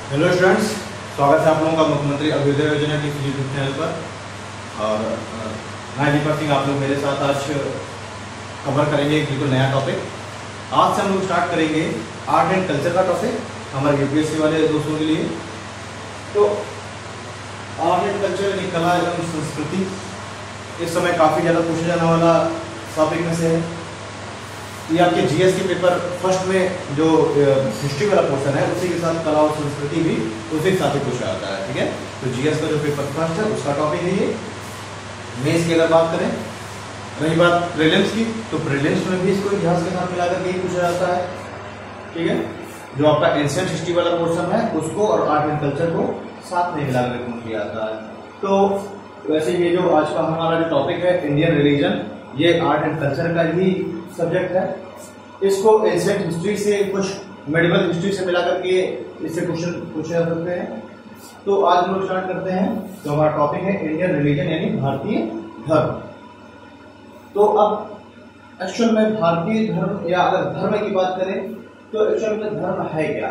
Hello students, स्वागत है आप लोगों का मुख्यमंत्री अभ्युदय योजना के यूट्यूब चैनल पर। और मैं दीपक सिंह, आप लोग मेरे साथ आज कवर करेंगे एक बिल्कुल नया टॉपिक। आज से हम लोग स्टार्ट करेंगे आर्ट एंड कल्चर का टॉपिक हमारे यूपीएससी वाले दोस्तों के लिए। तो आर्ट एंड कल्चर यानी कला एवं संस्कृति इस समय काफ़ी ज़्यादा पूछा जाने वाला टॉपिक में से है। ये आपके जीएस के पेपर फर्स्ट में जो हिस्ट्री वाला पोर्शन है उसी के साथ कला और संस्कृति भी उसी के साथ ही पूछा जाता है। ठीक है, तो जीएस का जो पेपर फर्स्ट है उसका टॉपिक है ये। मेंस की अगर बात करें, रही बात प्रीलिम्स की, तो प्रीलिम्स में भी इसको इतिहास के साथ मिलाकर के ही पूछा जाता है। ठीक है, जो आपका एंशिएंट हिस्ट्री वाला पोर्शन है उसको और आर्ट एंड कल्चर को साथ में मिलाकर पूछ लिया जाता है। तो वैसे ये जो आज का हमारा जो टॉपिक है इंडियन रिलीजन, ये आर्ट एंड कल्चर का ही सब्जेक्ट है। इसको एंशिएंट हिस्ट्री से कुछ मेडिवल हिस्ट्री से मिलाकर के इससे क्वेश्चन पूछे जा सकते हैं। तो आज हम लोग स्टार्ट करते हैं। तो हमारा टॉपिक है इंडियन रिलीजन यानी भारतीय धर्म। तो अब एक्चुअल में भारतीय धर्म या अगर धर्म की बात करें तो एक्चुअल में धर्म है क्या।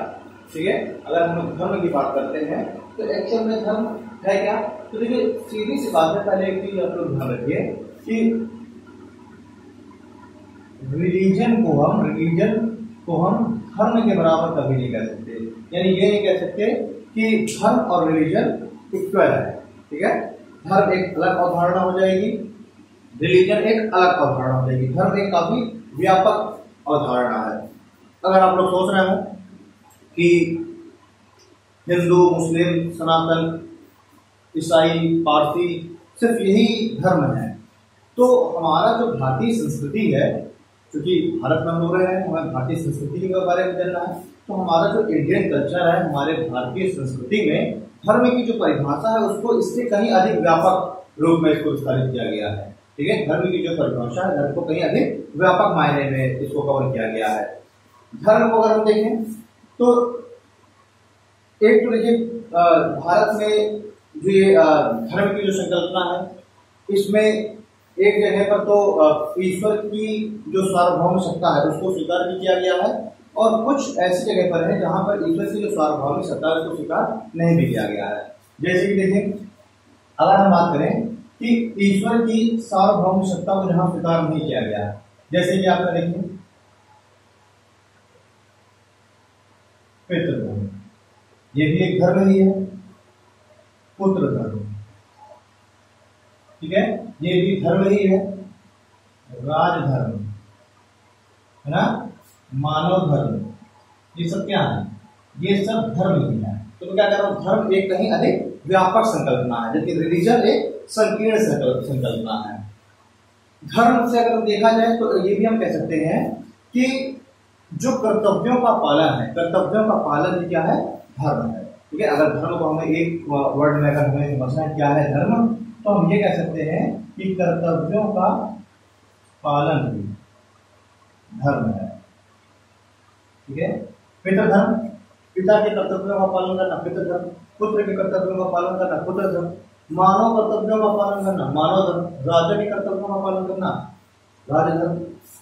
ठीक है, अगर हम धर्म की बात करते हैं तो एक्चुअल में धर्म है क्या। तो देखिए सीधी सी बात है, पहले एक चीज आप लोग ध्यान रखिए कि रिलीजन को हम धर्म के बराबर कभी नहीं कह सकते। यानी ये नहीं कह सकते कि धर्म और रिलीजन इक्वल है। ठीक है, धर्म एक अलग अवधारणा हो जाएगी, रिलीजन एक अलग अवधारणा हो जाएगी। धर्म एक काफी व्यापक अवधारणा है। अगर आप लोग सोच रहे हो कि हिंदू, मुस्लिम, सनातन, ईसाई, पारसी सिर्फ यही धर्म है, तो हमारा जो भारतीय संस्कृति है, क्योंकि भारत में हम लोग रहे हैं, हमें भारतीय संस्कृति के बारे में जानना है, तो हमारा जो इंडियन कल्चर है, हमारे भारतीय संस्कृति में धर्म की जो परिभाषा है उसको इससे कहीं अधिक व्यापक रूप में इसको विस्तारित किया गया है। ठीक है, धर्म की जो परिभाषा है धर्म को कहीं अधिक व्यापक मायने में इसको कवर किया गया है। धर्म को अगर हम देखें तो एक तो देखिए भारत में जो ये धर्म की जो संकल्पना है, इसमें एक जगह पर तो ईश्वर की जो सार्वभौम सत्ता है उसको स्वीकार भी किया गया है, और कुछ ऐसी जगह पर है जहां पर ईश्वर की जो सार्वभौमिक सत्ता है उसको स्वीकार नहीं भी किया गया है। जैसे कि देखें, अगर हम बात करें कि ईश्वर की सार्वभौमिक सत्ता को जहां स्वीकार नहीं किया गया है, जैसे कि आपका देखिए पितृधर्म, ये भी एक धर्म ही है। पुत्र धर्म, ठीक है, ये भी धर्म ही है। राजधर्म है ना, मानव धर्म, ये सब क्या है, ये सब धर्म ही है। तो मैं क्या कर रहा हूं, धर्म एक कहीं अधिक व्यापक संकल्पना है, जबकि रिलीजन एक संकीर्ण संकल्पना है। धर्म से अगर देखा जाए तो ये भी हम कह सकते हैं कि जो कर्तव्यों का पालन है, कर्तव्यों का पालन क्या है, धर्म है। ठीक है, अगर धर्म को हमें एक वर्ड में अगर हमें समझना है क्या है धर्म, तो हम ये कह सकते हैं कि कर्तव्यों का पालन भी धर्म है। ठीक है, पितृधर्म, पिता के कर्तव्यों का पालन करना पितृधर्म, पुत्र के कर्तव्यों का पालन करना पुत्रधर्म, मानव कर्तव्यों का पालन करना मानव धर्म, राजा के कर्तव्यों का पालन करना राजधर्म।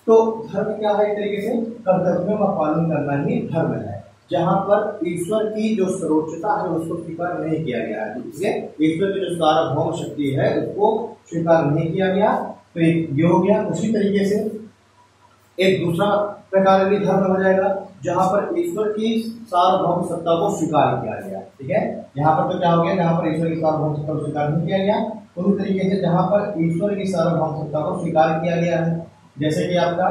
तो धर्म क्या है, एक तरीके से कर्तव्यों का पालन करना ही धर्म है, जहां पर ईश्वर की जो सर्वोच्चता है उसको स्वीकार नहीं किया गया है। ठीक है, ईश्वर की जो सार्वभौम शक्ति है उसको स्वीकार नहीं किया गया, तो ये हो गया। उसी तरीके से एक दूसरा प्रकार भी धर्म हो जाएगा जहां पर ईश्वर की सार्वभौम सत्ता को स्वीकार किया गया। ठीक है, यहाँ पर तो क्या हो गया, जहां पर ईश्वर की सार्वभौम सत्ता को स्वीकार नहीं किया गया, उसी तरीके से जहां पर ईश्वर की सार्वभौम सत्ता को स्वीकार किया गया है, जैसे कि आपका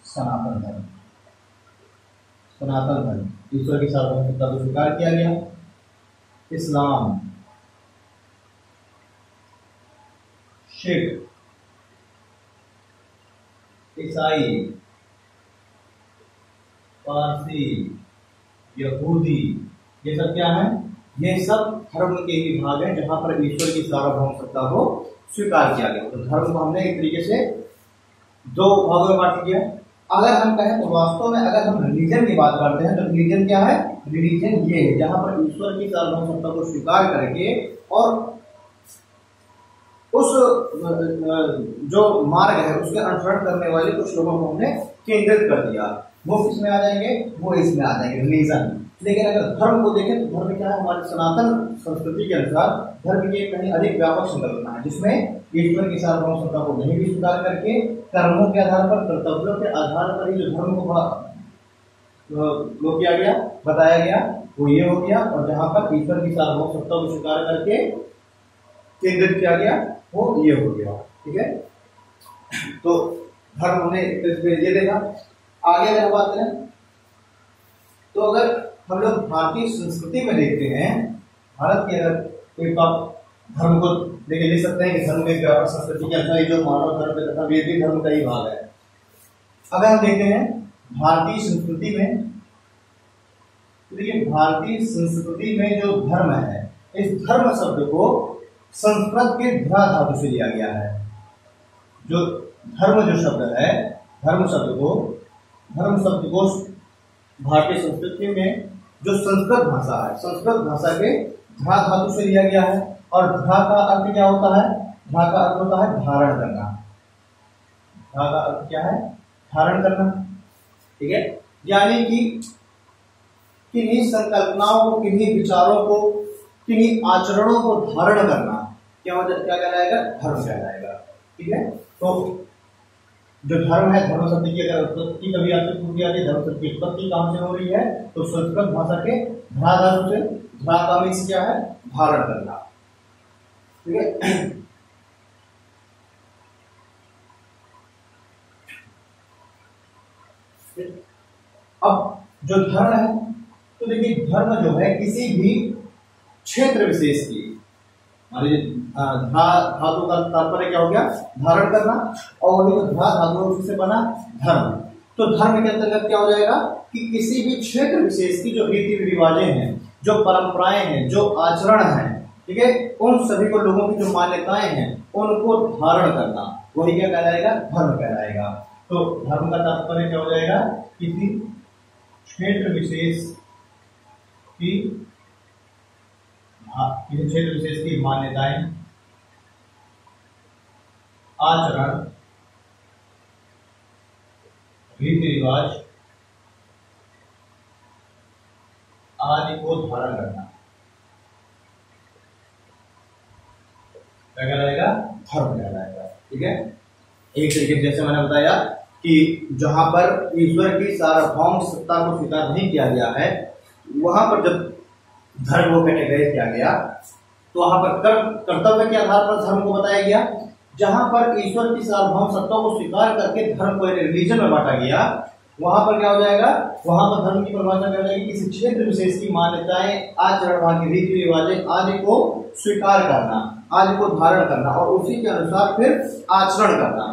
सनातन धर्म, सनातन धर्म ईश्वर की सार्वभौम सत्ता को स्वीकार किया गया। इस्लाम, सिख, ईसाई, पारसी, यहूदी, ये सब क्या है, ये सब धर्म के ही भाग हैं जहां पर ईश्वर की सार्वभौम सत्ता को स्वीकार किया गया। तो धर्म को हमने एक तरीके से दो भागों में बांट दिया। अगर हम कहें तो वास्तव में अगर हम रिलीजन की बात करते हैं तो रिलीजन क्या है, रिलीजन ये है जहां पर ईश्वर की सार्वभौम सत्ता को स्वीकार करके और उस जो मार्ग है उसके अनुसरण करने वाले कुछ लोगों को हमने केंद्रित कर दिया। वो किस में आ जाएंगे, वो इसमें आ जाएंगे, रिलीजन। लेकिन अगर धर्म को देखें तो धर्म क्या है, हमारे सनातन संस्कृति के अनुसार धर्म की कहीं अधिक व्यापक संकल्पना है, जिसमें ईश्वर की सार्वभौम सत्ता को नहीं भी स्वीकार करके कर्मों के आधार पर, कर्तव्यों के आधार पर ही जो धर्म को किया गया, बताया गया, वो ये हो गया। और जहां पर ईश्वर की सार्वभौम सत्ता को स्वीकार करके केंद्रित किया गया, वो ये हो गया। ठीक है, तो धर्म हमने ये देखा। आगे अगर बात करें तो अगर हम लोग भारतीय संस्कृति में देखते हैं, भारत के अगर कोई धर्म को लेके लिख सकते हैं कि धर्म एक व्यापक संस्कृति के अंदर जो मानव धर्म तथा वैदिक धर्म का ही भाग है। अगर हम देखते हैं भारतीय संस्कृति में, देखिए भारतीय संस्कृति में जो धर्म है, इस धर्म शब्द को संस्कृत के ध्रा धातु से लिया गया है। जो धर्म जो शब्द है, धर्म शब्द को भारतीय संस्कृति में जो संस्कृत भाषा है, संस्कृत भाषा के ध्रा धातु से लिया गया है। और ध्रा का अर्थ क्या होता है, ध्रा का अर्थ होता है धारण करना। ध्रा का अर्थ क्या है, धारण करना। ठीक है, यानी कि किन्हीं संकल्पनाओं को, किन्हीं विचारों को, किन्हीं आचरणों को धारण करना क्या कहलाएगा, धर्म कहलाएगा। ठीक है, तो जो धर्म है, धर्म शब्द की अगर उत्पत्ति कभी आपसे पूछ दिया, धर्म शब्द की उत्पत्ति कहां से हो रही है, तो संस्कृत भाषा के ध्रा धातु से। ध्रा का मीन्स क्या है, धारण करना। ठीक है, अब जो धर्म है, तो देखिए धर्म जो है किसी भी क्षेत्र विशेष की, हमारे धातु का तात्पर्य क्या हो गया, धारण करना, और वही धा धातु से बना धर्म। तो धर्म के अंतर्गत क्या हो जाएगा कि किसी भी क्षेत्र विशेष की जो रीति रिवाजें हैं, जो परंपराएं हैं, जो आचरण हैं, ठीक है, उन सभी को, लोगों की जो मान्यताएं हैं, उनको धारण करना, वही क्या कहलाएगा, धर्म कहलाएगा। तो धर्म का तात्पर्य क्या हो जाएगा, किसी क्षेत्र विशेष की मान्यताएं, आचरण, रीति रिवाज आदि को धारण करना, क्या कहलाएगा, धर्म कहलाएगा। ठीक है, एक तरीके से जैसे मैंने बताया कि जहां पर ईश्वर की सार्वभौम सत्ता को स्वीकार नहीं किया गया है, वहां पर जब धर्म को कैटेगराइज किया गया, तो वहां पर कर्तव्य के आधार पर धर्म को बताया गया। जहां पर ईश्वर की सार्वभौम सत्ता को स्वीकार करके धर्म को रिलीजन में बांटा गया, वहां पर क्या हो जाएगा, वहां पर धर्म की परिभाषा कर जाएगी किसी क्षेत्र विशेष की मान्यताएं, आचरण, वहां की रीति रिवाजें आदि को स्वीकार करना, आदि को धारण करना, और उसी के अनुसार फिर आचरण करना,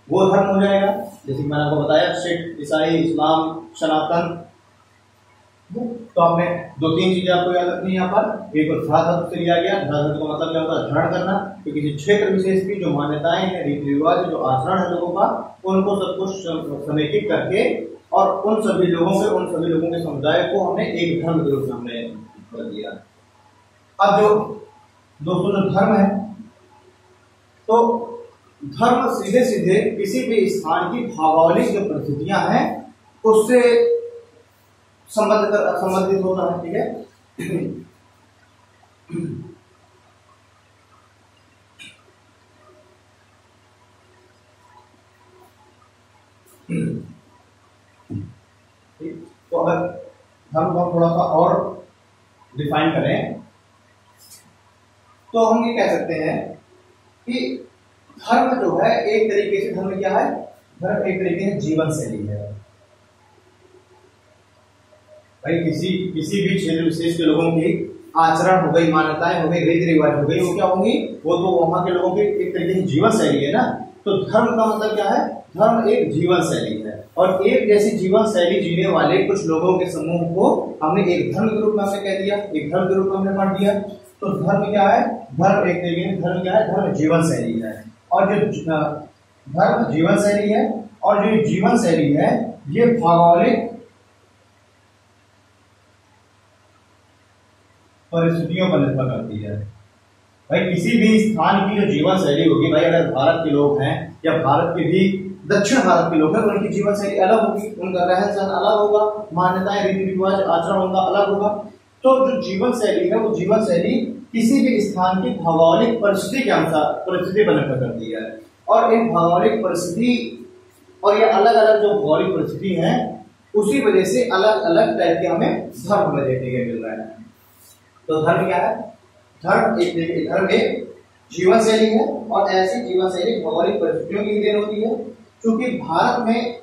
वो धर्म हो जाएगा। जैसे मैंने आपको बताया, सिख, ईसाई, इस्लाम, सनातन। तो आपने दो तीन चीजें आपको याद रखनी है यहाँ पर। एक ध्रा धातु से लिया गया, ध्रा धातु का मतलब क्या होता है, धारण करना। तो किसी क्षेत्र विशेष की जो मान्यताएं हैं, रीति रिवाज, जो आचरण है लोगों का, उनको सब कुछ समेकित करके और उन सभी लोगों के समुदाय को हमने एक धर्म के रूप में हमने कर दिया। अब जो दोस्तों जो धर्म है, तो धर्म सीधे सीधे किसी भी स्थान की भौगोलिक जो परिस्थितियां हैं उससे संबंधित होता है। ठीक है, तो अगर धर्म को हम थोड़ा सा और डिफाइन करें तो हम ये कह सकते हैं कि धर्म जो है एक तरीके से, धर्म क्या है, धर्म एक तरीके से जीवन शैली है। भाई किसी भी क्षेत्र विशेष के लोगों की आचरण हो गई, मान्यताएं हो गई, रीति रिवाज हो गई, वो क्या होंगी, वो तो वहां के लोगों की एक तरीके से जीवन शैली है ना। तो धर्म का मतलब क्या है, धर्म एक जीवन शैली है, और एक जैसी जीवन शैली जीने वाले कुछ लोगों के समूह को हमने एक धर्म के रूप में हमने कह दिया, एक धर्म के रूप में हमने बांट दिया। तो धर्म क्या है, धर्म एक तरीके से, धर्म क्या है, धर्म जीवन शैली है। और जो धर्म जीवन शैली है, और जो जीवन शैली है ये भौगोलिक परिस्थितियों पर निर्भर करती है। भाई किसी भी स्थान की जो जीवन शैली होगी, भाई अगर भारत के लोग हैं या भारत के भी दक्षिण भारत के लोग हैं उनकी जीवन शैली अलग होगी, उनका रहन सहन अलग होगा, मान्यताएं रीति रिवाज आचरण उनका अलग होगा। तो जो जीवन शैली है वो जीवन शैली किसी भी स्थान की भौगोलिक परिस्थिति के अनुसार परिस्थिति पर निर्भर करती है, और इन भौगोलिक परिस्थिति और ये अलग अलग जो भौगोलिक परिस्थिति है उसी वजह से अलग अलग टाइप के हमें धर्म हमें देखने के मिल रहा है। तो धर्म क्या है? धर्म एक जीवन शैली है, और ऐसी जीवन शैली भौगोलिक परिस्थितियों की देन होती है। क्योंकि भारत में,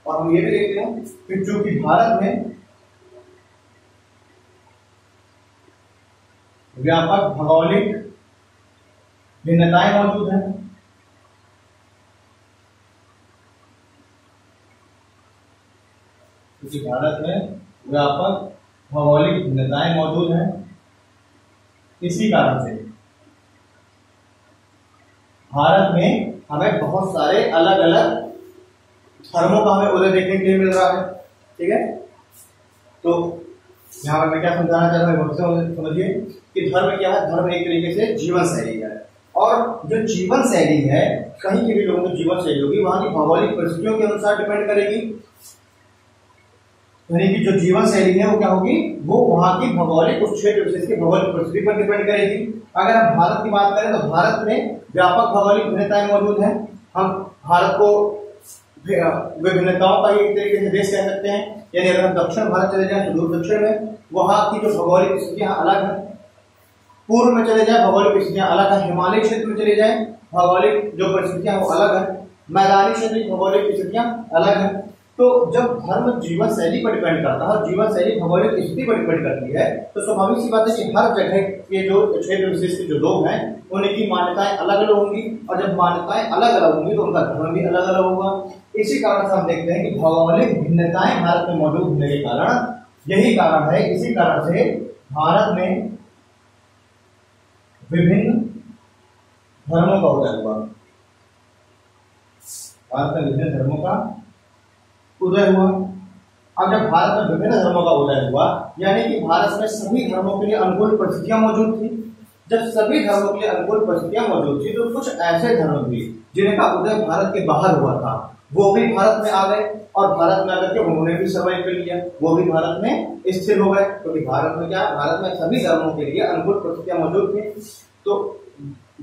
और हम ये भी देखते हैं कि चूंकि भारत में व्यापक भौगोलिक भिन्नताएं मौजूद हैं, क्योंकि भारत में व्यापक भौगोलिक भिन्नताएं मौजूद हैं, इसी कारण से भारत में हमें बहुत सारे अलग अलग धर्मों का हमें उदय देखने के लिए मिल रहा है। ठीक है, तो यहाँ पर मैं क्या समझाना चाह रहा हूँ, समझिए कि धर्म क्या है। धर्म एक तरीके से जीवन शैली है, और जो जीवन शैली है कहीं के भी लोगों की जीवन शैली होगी वहां की भौगोलिक परिस्थितियों के अनुसार डिपेंड करेगी। यानी कि जो जीवन शैली है वो क्या होगी, वो वहां की भौगोलिक उस क्षेत्र विशेष की भौगोलिक परिस्थिति पर डिपेंड करेगी। अगर हम भारत की बात करें तो भारत में व्यापक भौगोलिक भिन्नताएं मौजूद हैं। हम भारत को विभिन्नताओं का एक तरीके से देश कह सकते हैं। यानी अगर हम दक्षिण भारत चले जाएं तो दूर दक्षिण में वहां की जो भौगोलिक स्थितियां अलग है, पूर्व में चले जाए भौगोलिक स्थितियां अलग है, हिमालय क्षेत्र में चले जाए भौगोलिक जो परिस्थितियां वो अलग है, मैदानी क्षेत्र की भौगोलिक स्थितियां अलग है। तो जब धर्म जीवन शैली पर डिपेंड करता है और जीवन शैली भौगोलिक स्थिति पर डिपेंड करती है, तो स्वाभाविक सी बात है कि हर जगह के जो क्षेत्र विशेष के जो लोग हैं उनकी मान्यताएं अलग अलग होंगी, और जब मान्यताएं अलग अलग होंगी तो उनका धर्म भी अलग अलग होगा। इसी कारण से हम देखते हैं कि भौगोलिक भिन्नताएं भारत में मौजूद होने के कारण, यही कारण है, इसी कारण से भारत में विभिन्न धर्मों का उदय हुआ। भारत में विभिन्न धर्मों का उदय हुआ। अब जब भारत में विभिन्न धर्मों का उदय हुआ, यानी कि भारत में सभी धर्मों के लिए अनुकूल परिस्थितियां मौजूद थी। जब सभी धर्मों के लिए अनुकूल परिस्थितियां मौजूद थी तो कुछ ऐसे धर्म भी जिनका उदय भारत के बाहर हुआ था वो भी भारत में आ गए, और भारत में आकर के उन्होंने भी सर्वाइव कर लिया, वो भी भारत में स्थिर हो गए। क्योंकि भारत में क्या, भारत में सभी धर्मों के लिए अनुकूल परिस्थितियां मौजूद थी। तो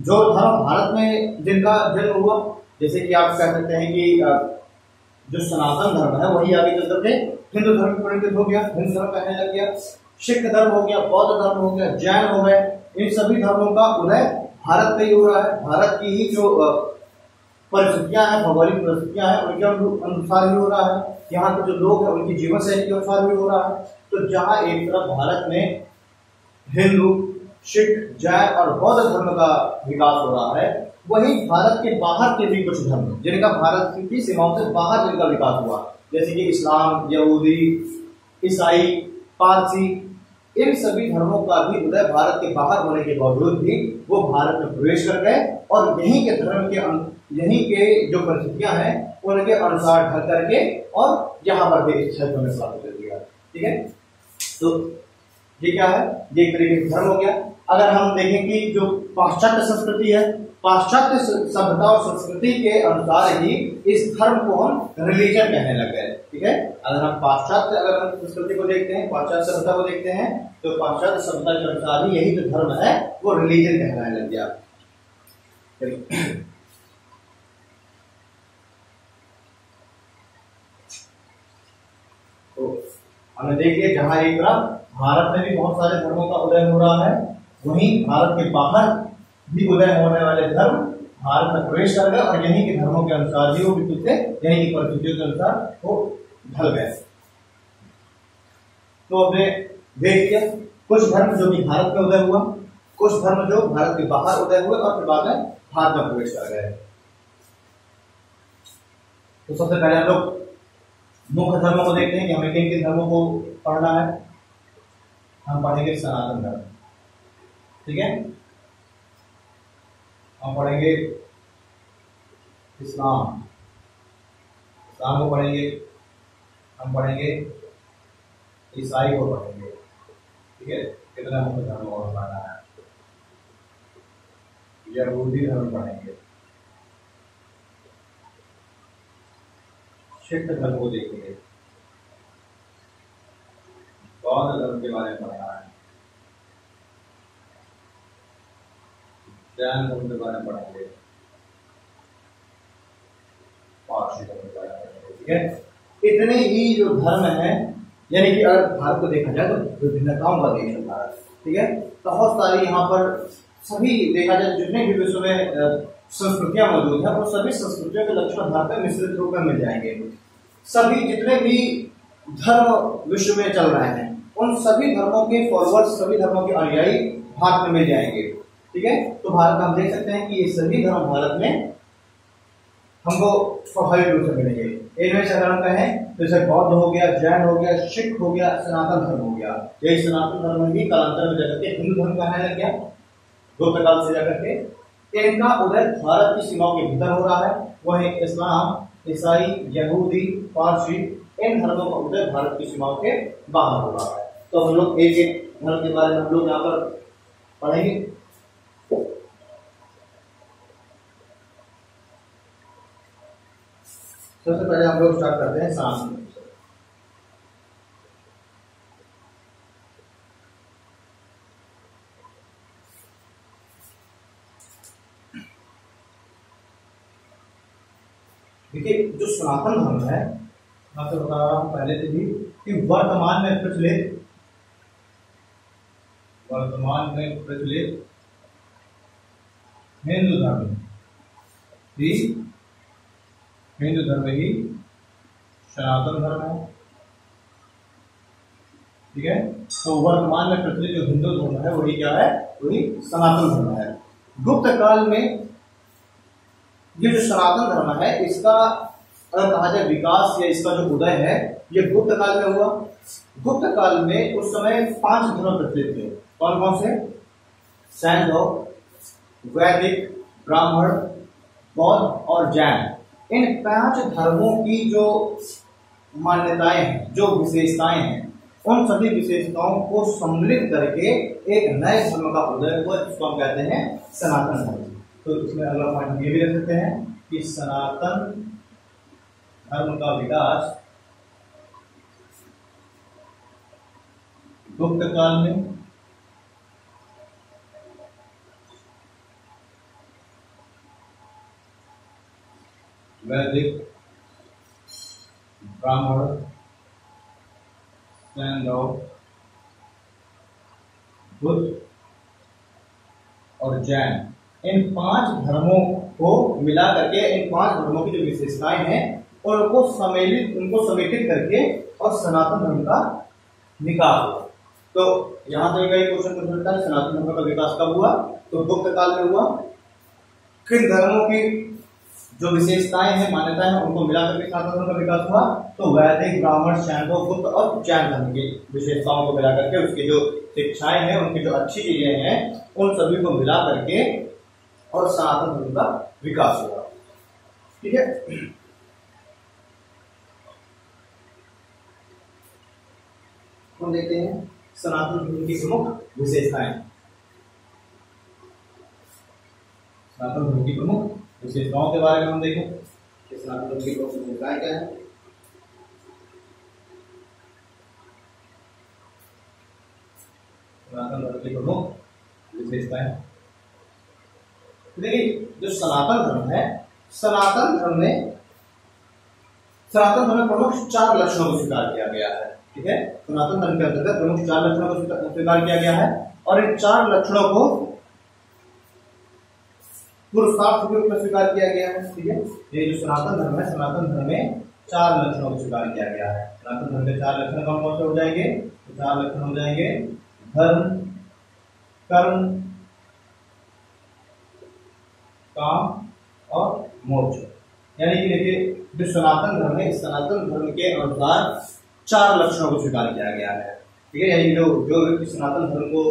जो धर्म भारत में जिनका जन्म हुआ, जैसे कि आप कह सकते हैं कि जो सनातन धर्म है वही आगे चल करके हिंदू धर्म में परिणत हो गया, हिंदू धर्म कहने लग गया, सिख धर्म हो गया, बौद्ध धर्म हो गया, जैन हो गए। इन सभी धर्मों का उदय भारत में ही हो रहा है। भारत की ही जो परिस्थितियां हैं, भौगोलिक परिस्थितियां हैं, उनके अनुसार ही हो रहा है। यहाँ के जो लोग हैं उनकी जीवन शैली के अनुसार भी हो रहा है। तो जहाँ एक तरफ भारत में हिंदू, सिख, जैन और बौद्ध धर्म का विकास हो रहा है, वहीं भारत के बाहर के भी कुछ धर्म जिनका भारत की सीमाओं से बाहर जिनका विकास हुआ, जैसे कि इस्लाम, यहूदी, ईसाई, पारसी, इन सभी धर्मों का भी उदय भारत के बाहर होने के बावजूद भी वो भारत में प्रवेश कर गए, और यहीं के धर्म के यहीं के जो परिस्थितियां हैं उनके अनुसार ढल करके और यहाँ पर भी क्षेत्र में स्थापित कर दिया। ठीक है, तो ये क्या है, ये एक तरीके से धर्म हो गया। अगर हम देखें कि जो पाश्चात्य संस्कृति है, पाश्चात्य सभ्यता और संस्कृति के अनुसार ही इस धर्म को हम रिलीजन कहने लग गए। ठीक है, अगर हम संस्कृति को देखते हैं, पाश्चात्य सभ्यता को देखते हैं, तो पाश्चात्य सभ्यता के अनुसार ही यही जो धर्म है वो रिलीजन कहलाने लग गया। तो हमने देख लिया जहां एक तरफ भारत में भी बहुत सारे धर्मों का उदय हो रहा है, वहीं भारत के बाहर भी उदय होने वाले धर्म भारत में प्रवेश कर गए, और यहीं के धर्मों के अनुसार ही वो बिल्कुल से यहीं की परिस्थितियों के अनुसार वो ढल गए। तो हमने देख लिया कुछ धर्म जो कि भारत में उदय हुआ, कुछ धर्म जो भारत के बाहर उदय हुए और फिर बाद में भारत में प्रवेश कर गए। तो सबसे पहले हम लोग मुख्य धर्मों को देखते हैं कि हमें किन किन धर्मों को पढ़ना है। हम पढ़ेंगे सनातन धर्म। ठीक है, हम पढ़ेंगे इस्लाम को पढ़ेंगे, हम पढ़ेंगे ईसाई को पढ़ेंगे। ठीक है, कितना मुख्य धर्मों को पढ़ना है। यहूदी धर्म पढ़ेंगे, सिख धर्म को देखेंगे, बौद्ध धर्म के बारे में पढ़ना है, जैन धर्म के बारे में पढ़ेंगे, पारसी धर्म के बारे में पढ़ेंगे। ठीक है, इतने ही जो धर्म है, यानी कि अगर भारत को देखा जाए तो विभिन्नताओं का देश है भारत। ठीक है, बहुत सारी यहाँ पर सभी देखा जाए जितने भी विश्व में संस्कृतियां मौजूद है, वो सभी संस्कृतियों के लक्षण भारत में मिश्रित रूप में मिल जाएंगे। सभी जितने भी धर्म विश्व में चल रहे हैं, उन सभी धर्मों के फॉलोअर्स, सभी धर्मों के अनुयायी भारत में मिल जाएंगे। ठीक है, तो भारत में हम देख सकते हैं कि ये सभी धर्म भारत में हमको स्वाभाविक रूप से मिलेंगे। इनमें से अगर हम कहें तो जैसे बौद्ध हो गया, जैन हो गया, सिख हो गया, सनातन धर्म हो गया। यही सनातन धर्म ही कालांतर में जाकर के हिंदू धर्म कहने लग गया, गुप्त काल से जाकर के। इनका उदय भारत की सीमाओं के भीतर हो रहा है। वही इस्लाम, ईसाई, यहूदी, पारसी, इन धर्मों का उदय भारत की सीमाओं के बाहर हो रहा है। तो हम लोग एक एक धर्म के बारे में हम लोग यहाँ पर पढ़ेंगे। सबसे पहले हम लोग स्टार्ट करते हैं सनातन धर्म से। देखिए, जो सनातन धर्म है, मैं आपको बता रहा हूं पहले से भी कि वर्तमान में प्रचलित हिंदू धर्म ही सनातन धर्म है। ठीक है, तो वर्तमान में प्रचलित जो हिंदू धर्म है वही क्या है, वही सनातन धर्म है। गुप्त काल में ये जो सनातन धर्म है, इसका अगर कहा जाए विकास या इसका जो उदय है, ये गुप्त काल में हुआ। गुप्त काल में उस समय 5 धर्म प्रचलित थे। कौन कौन से? सैंधव, वैदिक, ब्राह्मण, बौद्ध और जैन। इन 5 धर्मों की जो मान्यताएं हैं, जो विशेषताएं हैं, उन सभी विशेषताओं को सम्मिलित करके एक नए धर्म का उदय हुआ, जिसको हम कहते हैं सनातन धर्म। तो इसमें अगला पॉइंट ये भी रख सकते हैं कि सनातन धर्म का विकास गुप्त काल में वैदिक, ब्राह्मण, सैंधव, बुद्ध और जैन, इन 5 धर्मों को मिला करके, इन 5 धर्मों की जो विशेषताएं हैं उनको समेकित करके और सनातन धर्म का विकास हुआ। तो यहां से कई क्वेश्चन पूछ सकता है, सनातन धर्म का विकास कब हुआ? तो गुप्त काल में हुआ। किन धर्मों की जो विशेषताएं हैं, मान्यताएं हैं, उनको मिलाकर के सनातन धर्म का विकास हुआ? तो वैदिक, ब्राह्मण, सैंधव, बुद्ध और जैन धर्म की विशेषताओं को मिलाकर के, उसकी जो शिक्षाएं हैं, उनकी जो अच्छी चीजें हैं, उन सभी को मिला करके और सनातन धर्म का विकास हुआ। ठीक है, हम देखते हैं सनातन धर्म की प्रमुख विशेषताएं। सनातन धर्म की प्रमुख विशेषताओं के बारे में हम देखें कि सनातन धर्म की प्रमुख विशेषताएं क्या है। सनातन धर्म की प्रमुख विशेषताएं, देखिए, जो सनातन धर्म है, सनातन धर्म में प्रमुख 4 लक्षणों को स्वीकार किया गया है। ठीक है, सनातन धर्म के अंतर्गत प्रमुख 4 लक्षणों को स्वीकार किया गया है और इन 4 लक्षणों को पुरुषार्थ के रूप में स्वीकार किया गया है। ठीक है, ये जो सनातन धर्म है, सनातन धर्म में 4 लक्षणों को स्वीकार किया गया है। सनातन धर्म के 4 लक्षण कौन कौन से हो जाएंगे? तो 4 लक्षण हो जाएंगे धर्म, कर्म, काम और मोक्ष। यानी कि देखिए, जो सनातन धर्म है, इस सनातन धर्म के अनुसार 4 लक्षणों को स्वीकार किया गया है। ठीक है, यानी कि जो व्यक्ति सनातन धर्म को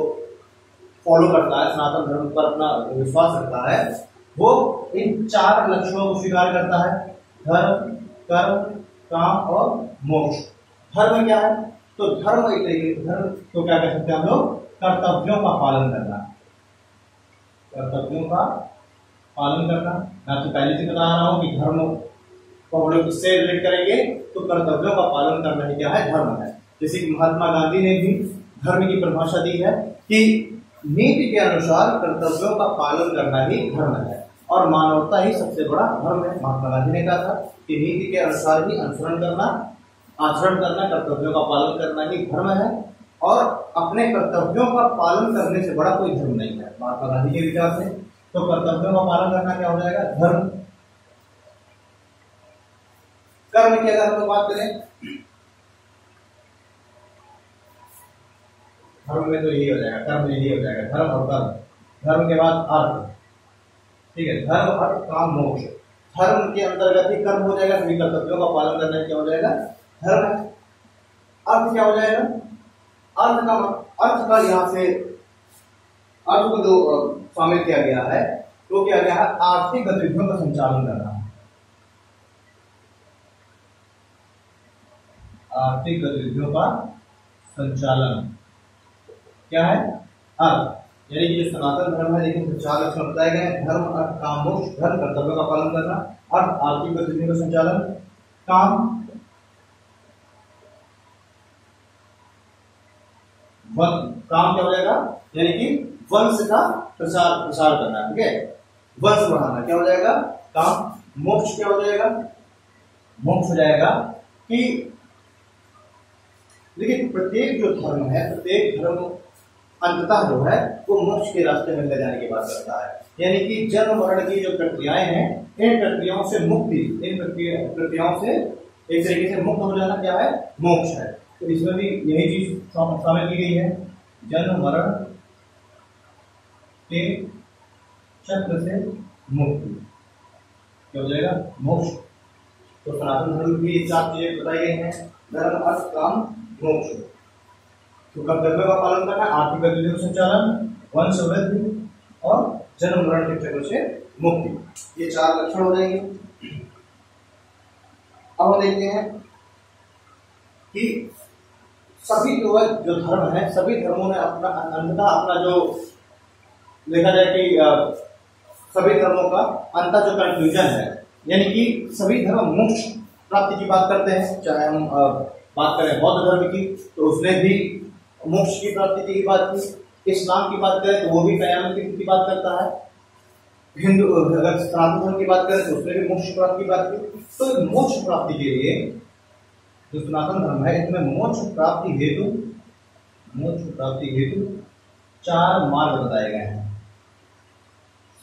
फॉलो करता है, सनातन धर्म पर अपना विश्वास रखता है, वो इन 4 लक्षणों को स्वीकार करता है। धर्म, कर्म, काम और मोक्ष। धर्म क्या है? तो धर्म एक तरीके से, धर्म तो क्या कह सकते हैं हम लोग? कर्तव्यों का पालन करना। कर्तव्यों का पालन करना। मैं आपको पहले से बता रहा हूँ कि धर्म को हम लोग किससे रिलेट करेंगे, तो कर्तव्यों का पालन करना ही क्या है, धर्म है। जैसे कि महात्मा गांधी ने भी धर्म की परिभाषा दी है कि नीति के अनुसार कर्तव्यों का पालन करना ही धर्म है और मानवता ही सबसे बड़ा धर्म है। महात्मा गांधी ने कहा था कि नीति के अनुसार ही अनुसरण करना, आचरण करना, कर्तव्यों का पालन करना ही धर्म है और अपने कर्तव्यों का पालन करने से बड़ा कोई धर्म नहीं है, महात्मा गांधी के विचार से। तो कर्तव्यों का पालन करना क्या हो जाएगा, धर्म। कर्म की अगर हम बात करें, धर्म में तो यही हो जाएगा, कर्म में यही हो जाएगा, धर्म और कर्म। धर्म के बाद अर्थ, ठीक है, धर्म अर्थ काम मोक्ष। धर्म के अंतर्गत ही कर्म हो जाएगा, सभी कर्तव्यों का पालन करना क्या हो जाएगा, धर्म है। अर्थ क्या हो जाएगा, अर्थ का यहाँ से अर्थ को जो शामिल किया गया है तो क्या गया है, आर्थिक गतिविधियों का संचालन करना। आर्थिक गतिविधियों का संचालन क्या है, अर्थ। यानी कि जो सनातन धर्म है, लेकिन 4 लक्षण बताए गए हैं, धर्म अर्थ काम मोक्ष। धर्म कर्तव्यों का पालन करना, अर्थ आर्थिक गतिविधियों का संचालन, काम काम क्या हो जाएगा, यानी कि वंश का प्रसार करना, ठीक है, वंश बढ़ाना क्या हो जाएगा, काम। मोक्ष क्या हो जाएगा, मोक्ष हो जाएगा कि लेकिन प्रत्येक जो धर्म है, प्रत्येक धर्म अंततः जो है वो मोक्ष के रास्ते में ले जाने की बात करता है। यानी कि जन्म मरण की जो प्रक्रियाएं हैं, इन प्रक्रियाओं से मुक्ति, इन प्रक्रियाओं से एक तरीके से मुक्त हो जाना क्या है, मोक्ष है। तो इसमें भी यही चीज शामिल की गई है, जन्म मरण के चक्र से मुक्ति क्या हो जाएगा, मोक्ष। तो सनातन धर्म की 4 चीजें बताई गई हैं, धर्म अर्थ काम मोक्ष। तो कर्तव्यों का पालन करना, आर्थिक गतिविधियों का संचालन, वंश वृद्धि और जन्म मरण के चक्र से मुक्ति, ये 4 लक्षण हो जाएंगे। अब हम देखते हैं कि सभी जो धर्म है, सभी धर्मों ने अपना अंततः अपना जो देखा जाए कि सभी धर्मों का अंततः जो कंक्लूजन है, यानी कि सभी धर्म मोक्ष प्राप्ति की बात करते हैं। चाहे हम बात करें बौद्ध धर्म की तो उसने भी मोक्ष की प्राप्ति की बात की, इस्लाम की बात करें तो वो भी कयामत की बात करता है, हिंदू अगर सनातन धर्म की बात करें तो उसने भी मोक्ष प्राप्ति की बात की। तो मोक्ष प्राप्ति के लिए जो सनातन धर्म है, इसमें मोक्ष प्राप्ति हेतु 4 मार्ग बताए गए हैं।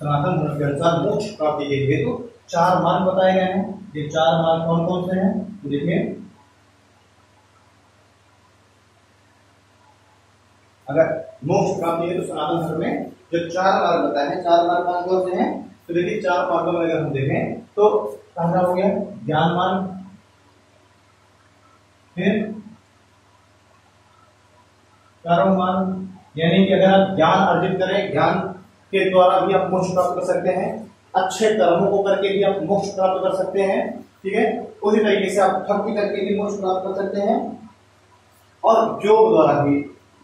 सनातन धर्म के अनुसार मोक्ष प्राप्ति के हेतु 4 मार्ग बताए गए हैं। ये 4 मार्ग कौन कौन से हैं, तो देखिए, अगर मोक्ष प्राप्ति है तो सनातन धर्म में जो 4 मार्ग बताए हैं, 4 मार्ग कौन कौन से हैं, तो देखिए 4 मार्गों में अगर हम देखें तो पहला हो गया ज्ञान मार्ग, फिर कर्म मार्ग, यानी कि अगर आप ज्ञान अर्जित करें, ज्ञान के द्वारा भी आप मोक्ष प्राप्त कर सकते हैं, अच्छे कर्मों को करके भी आप मोक्ष प्राप्त कर सकते हैं, ठीक है। उसी तरीके से आप भक्ति करके भी मोक्ष प्राप्त कर सकते हैं और योग द्वारा भी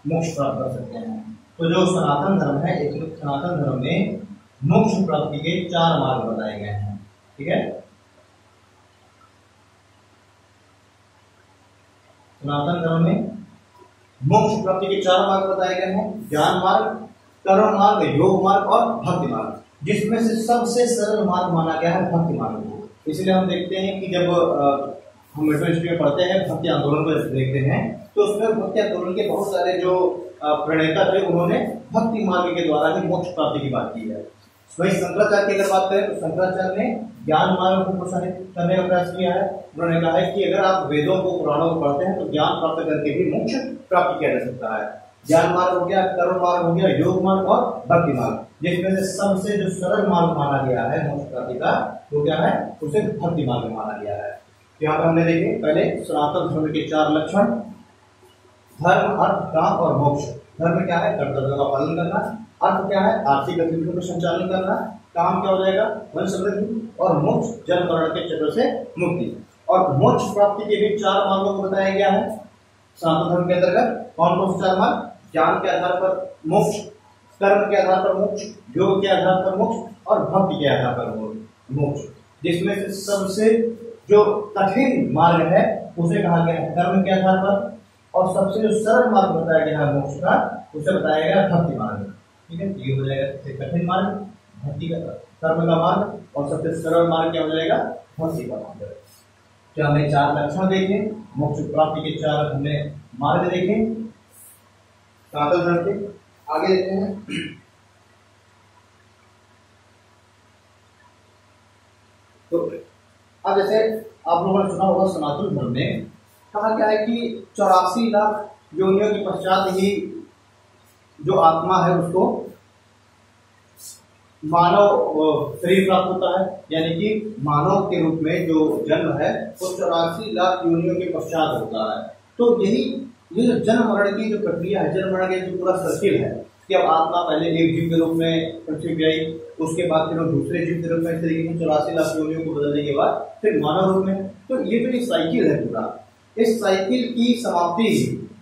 मोक्ष प्राप्त कर सकते हैं। तो जो सनातन धर्म है, एक सनातन धर्म में मोक्ष प्राप्ति के 4 मार्ग बताए गए हैं, ठीक है। सनातन धर्म में मोक्ष प्राप्ति के 4 मार्ग बताए गए हैं, ज्ञान मार्ग, कर्म मार्ग, योग मार्ग और भक्ति मार्ग, जिसमें से सबसे सरल मार्ग माना गया है भक्ति मार्ग को। इसलिए हम देखते हैं कि जब हम यूनिवर्सिटी में पढ़ते हैं, भक्ति आंदोलन को देखते हैं, तो उसमें भक्ति आंदोलन के बहुत सारे जो प्रणेता थे, उन्होंने भक्ति मार्ग के द्वारा ही मोक्ष प्राप्ति की बात की है। वही शंकराचार्य की अगर बात करें तो शंकराचार्य ने ज्ञान मार्ग को प्रोत्साहित करने का प्रयास किया है। उन्होंने कहा है कि अगर आप वेदों को, पुराणों को पढ़ते हैं तो ज्ञान प्राप्त करके भी मोक्ष प्राप्त किया जा सकता है। ज्ञान मार्ग हो गया, कर्म मार्ग हो गया, योग मार्ग और भक्ति मार्ग, जिसमें से सबसे जो सरल मार्ग माना गया है मोक्ष प्राप्ति का, वो क्या है, उसे भक्ति मार्ग माना गया है। यहाँ पर हमने देखे पहले सनातन धर्म के 4 लक्षण, धर्म, अर्थ, काम और मोक्ष। धर्म क्या है, कर्तव्यों का पालन करना, अर्थ क्या है, आर्थिक गतिविधियों का संचालन करना, काम क्या हो जाएगा, वंश वृद्धि और मोक्ष जन्म मरण के चक्र से मुक्ति। और मोक्ष प्राप्ति के भी 4 मार्गों को बताया गया है सनातन धर्म के अंतर्गत। कौन कौन से 4 मार्ग, ज्ञान के आधार पर मोक्ष, कर्म के आधार पर मोक्ष, योग के आधार पर मोक्ष और भक्ति के आधार पर मोक्ष। जिसमें से सबसे जो कठिन मार्ग है उसे कहा गया है कर्म के आधार पर, और सबसे जो सरल मार्ग बताया गया है मोक्ष का उसे बताया गया भक्ति मार्ग। ठीक है, ये हो जाएगा सबसे कठिन मार्ग भक्ति का, कर्म का मार्ग, और सबसे सरल मार्ग क्या हो जाएगा भक्ति का मार्ग। तो हमने 4 लक्षण देखे, मोक्ष प्राप्ति के 4 हमने मार्ग देखे सनातन धर्म के। आगे देखते हैं। तो अब जैसे आप लोगों ने सुना होगा सनातन धर्म में कहा गया है कि 84 लाख योनियों के पश्चात ही जो आत्मा है उसको मानव शरीर प्राप्त होता है, यानी कि मानव के रूप में जो जन्म है वो 84 लाख योनियों के पश्चात होता है। तो यही ये जो जन्म मरण की जो प्रक्रिया है, जन्म मरण का जो पूरा सर्किल है कि अब आत्मा पहले एक जीव के रूप में पृथ्वी पे आई, उसके बाद फिर वो दूसरे जीव के रूप में, इस तरीके से 84 लाख योनियों को बदलने के बाद फिर मानव रूप में। तो ये जो एक साइकिल है पूरा, इस साइकिल की समाप्ति,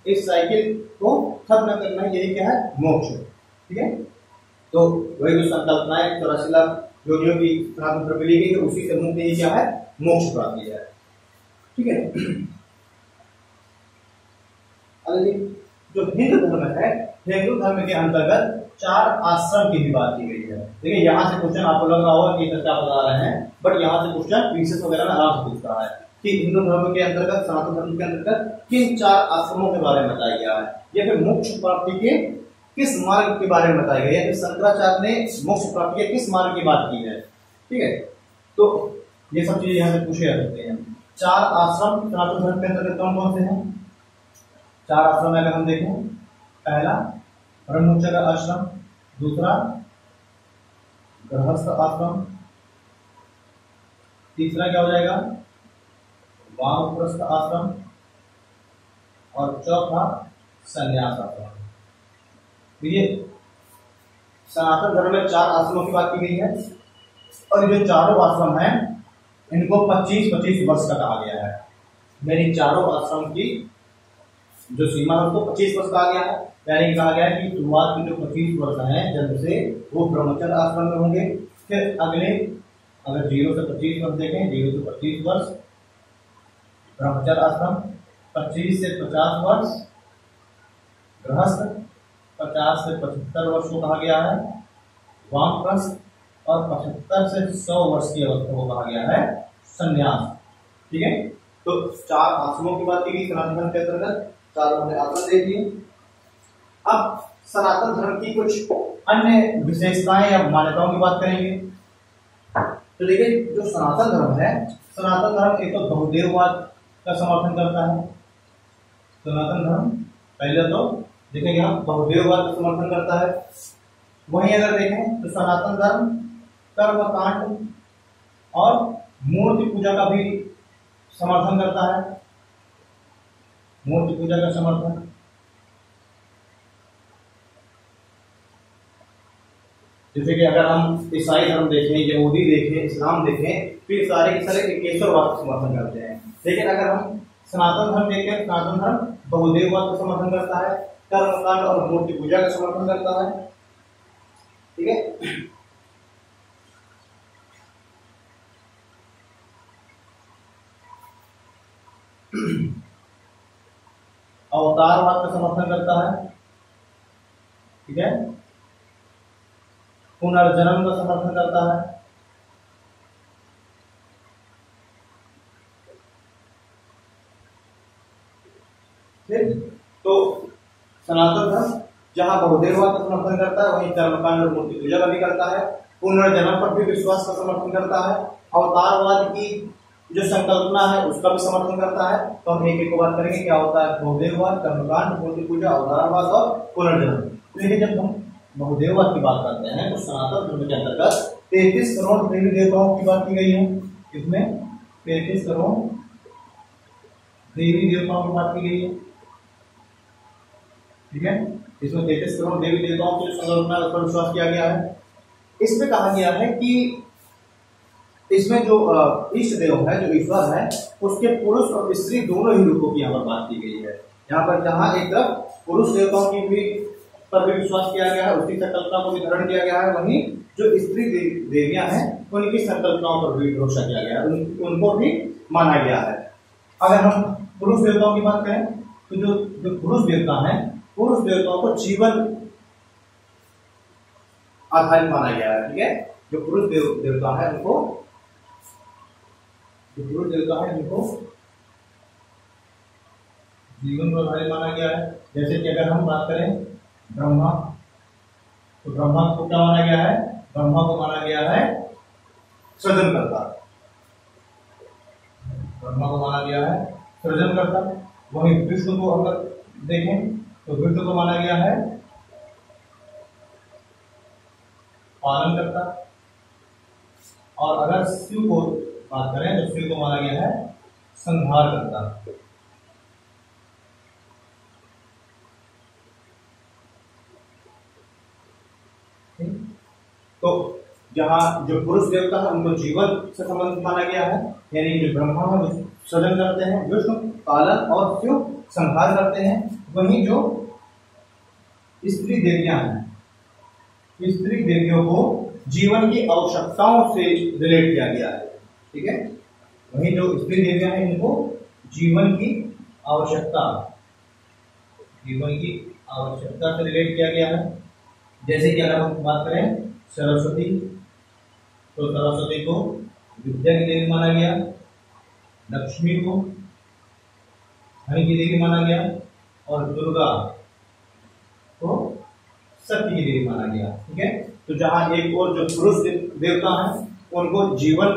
इस साइकिल को खत्म करना यही क्या है मोक्ष। ठीक है, तो वही जो संकल्पना है 84 लाख योनियों की सनातन धर्म में ली गई, उसी से मुक्त यही क्या है मोक्ष प्राप्ति है। ठीक है, जो हिंदू धर्म है, हिंदू धर्म के अंतर्गत 4 आश्रम की भी बात की गई है। देखिए यहाँ से क्वेश्चन आपको लग रहा होगा कि क्या बता रहे हैं, बट यहाँ से क्वेश्चन विशेष वगैरह में आराम से पूछता है कि हिंदू धर्म के अंतर्गत, सनातन धर्म के अंतर्गत किन 4 आश्रमों के बारे में बताया गया है, या फिर मोक्ष प्राप्ति के किस मार्ग के बारे में बताया गया है, शंकराचार्य ने मोक्ष प्राप्ति के किस मार्ग की बात की है। ठीक है, तो ये सब चीजें यहाँ से पूछे जा सकते हैं। 4 आश्रम सनातन धर्म के अंतर्गत कौन कौन से हैं? 4 आश्रम अगर हम देखें, पहला ब्रह्मचर्य आश्रम, दूसरा गृहस्थ आश्रम, तीसरा क्या हो जाएगा वानप्रस्थ आश्रम, और चौथा संन्यास आश्रम। ये सनातन धर्म में 4 आश्रमों की बात की गई है, और ये जो चारों आश्रम हैं इनको 25-25 वर्ष का कहा गया है। मेरी चारों आश्रम की जो सीमा है उसको 25 वर्ष कहा गया है, यानी कहा गया है कि शुरुआत की जो 25 वर्ष हैं जन्म से वो ब्रह्मचर्य आश्रम में होंगे। फिर अगले अगर 0 से 25 वर्ष देखें, 0 से 25 वर्ष ब्रह्मचर्य आश्रम, 25 से 50 वर्ष गृहस्थ, 50 से 75 वर्ष को कहा गया है वानप्रस्थ, और 75 से 100 वर्ष की अवस्था को कहा गया है संन्यास। ठीक है, तो 4 आश्रमों की बात की गई सनातन धर्म के अंतर्गत, 4 हमने आश्रम देख लिए। अब सनातन धर्म की कुछ अन्य विशेषताएं या मान्यताओं की बात करेंगे। तो देखिए जो सनातन धर्म है, सनातन धर्म एक तो बहुदेववाद का समर्थन करता है। सनातन धर्म पहले तो देखेंगे हम बहुदेववाद का समर्थन करता है। वहीं अगर देखें तो सनातन धर्म कर्मकांड और मूर्ति पूजा का भी समर्थन करता है। मूर्ति पूजा का समर्थन, जैसे कि अगर हम ईसाई धर्म देखें, यहूदी देखें, इस्लाम देखें, तो ये सारे के सारे एकेश्वरवाद का समर्थन करते हैं। लेकिन अगर हम सनातन धर्म देखें, सनातन धर्म बहुदेववाद का समर्थन करता है, कर्मकांड और मूर्ति पूजा का समर्थन करता है। ठीक है, अवतारवाद का समर्थन करता है। ठीक है, पुनर्जन्म का समर्थन करता है। ठीक, तो सनातन धर्म जहां बहुदेववाद का समर्थन करता है, वहीं कर्मकांड और मूर्ति पूजा का भी करता है। पुनर्जन्म पर भी विश्वास का समर्थन करता है। अवतारवाद की जो संकल्पना है उसका भी समर्थन करता है। तो हम एक एक बात करेंगे क्या होता है बहुदेववाद, कर्मकांड, मूर्ति पूजा, अवतारवाद और पुनर्जन्म। लेकिन जब हम बहुदेववाद की बात करते हैं तो सनातन धर्म के अंतर्गत 33 करोड़ देवी देवताओं की बात की गई है। इसमें 33 करोड़ देवी देवताओं की बात की गई है। ठीक है, इसमें 33 करोड़ देवी देवताओं की संकल्पना उस पर विश्वास किया गया है। इसमें कहा गया है कि इसमें जो इष्ट देव है, जो ईश्वर है, उसके पुरुष और स्त्री दोनों ही रूपों की यहाँ पर बात की गई है। यहाँ पर जहाँ एक तरफ पुरुष देवताओं की भी पर भी विश्वास किया गया है, उसकी संकल्पना को भी धारण किया गया है। वहीं जो स्त्री देवियां हैं उनकी संकल्पनाओं पर भी भरोसा किया गया है, उनको भी माना गया है। अगर हम पुरुष देवताओं की बात करें तो जो पुरुष देवता हैं, पुरुष देवताओं को जीवन आधारित माना गया है। ठीक है, जो पुरुष देवता है उनको, जो पुरुष देवता है उनको जीवन पर आधारित माना गया है। जैसे कि अगर हम बात करें ब्रह्मा, तो ब्रह्मा को क्या माना गया है? ब्रह्मा को माना गया है सृजनकर्ता, ब्रह्मा को माना गया है सृजनकर्ता। वहीं विष्णु को अगर देखें तो विष्णु को माना गया है पालनकर्ता, और अगर शिव को बात करें तो शिव को माना गया है संहारकर्ता। तो जहां जो पुरुष देवता है उनको जीवन से संबंधित माना गया है, यानी जो ब्रह्मा है वो सृजन करते हैं, विष्णु पालन और शिव संहार करते हैं। वहीं जो स्त्री देवियां हैं, स्त्री देवियों को जीवन की आवश्यकताओं से रिलेट किया गया है। ठीक है, वहीं जो स्त्री देवियां हैं इनको जीवन की आवश्यकता, जीवन की आवश्यकता से रिलेट किया गया है। जैसे कि अगर हम बात करें सरस्वती, तो सरस्वती को विद्या की देवी माना गया, लक्ष्मी को धन की देवी माना गया, और दुर्गा को शक्ति की देवी माना गया। ठीक है, तो जहां एक और जो पुरुष देवता हैं उनको जीवन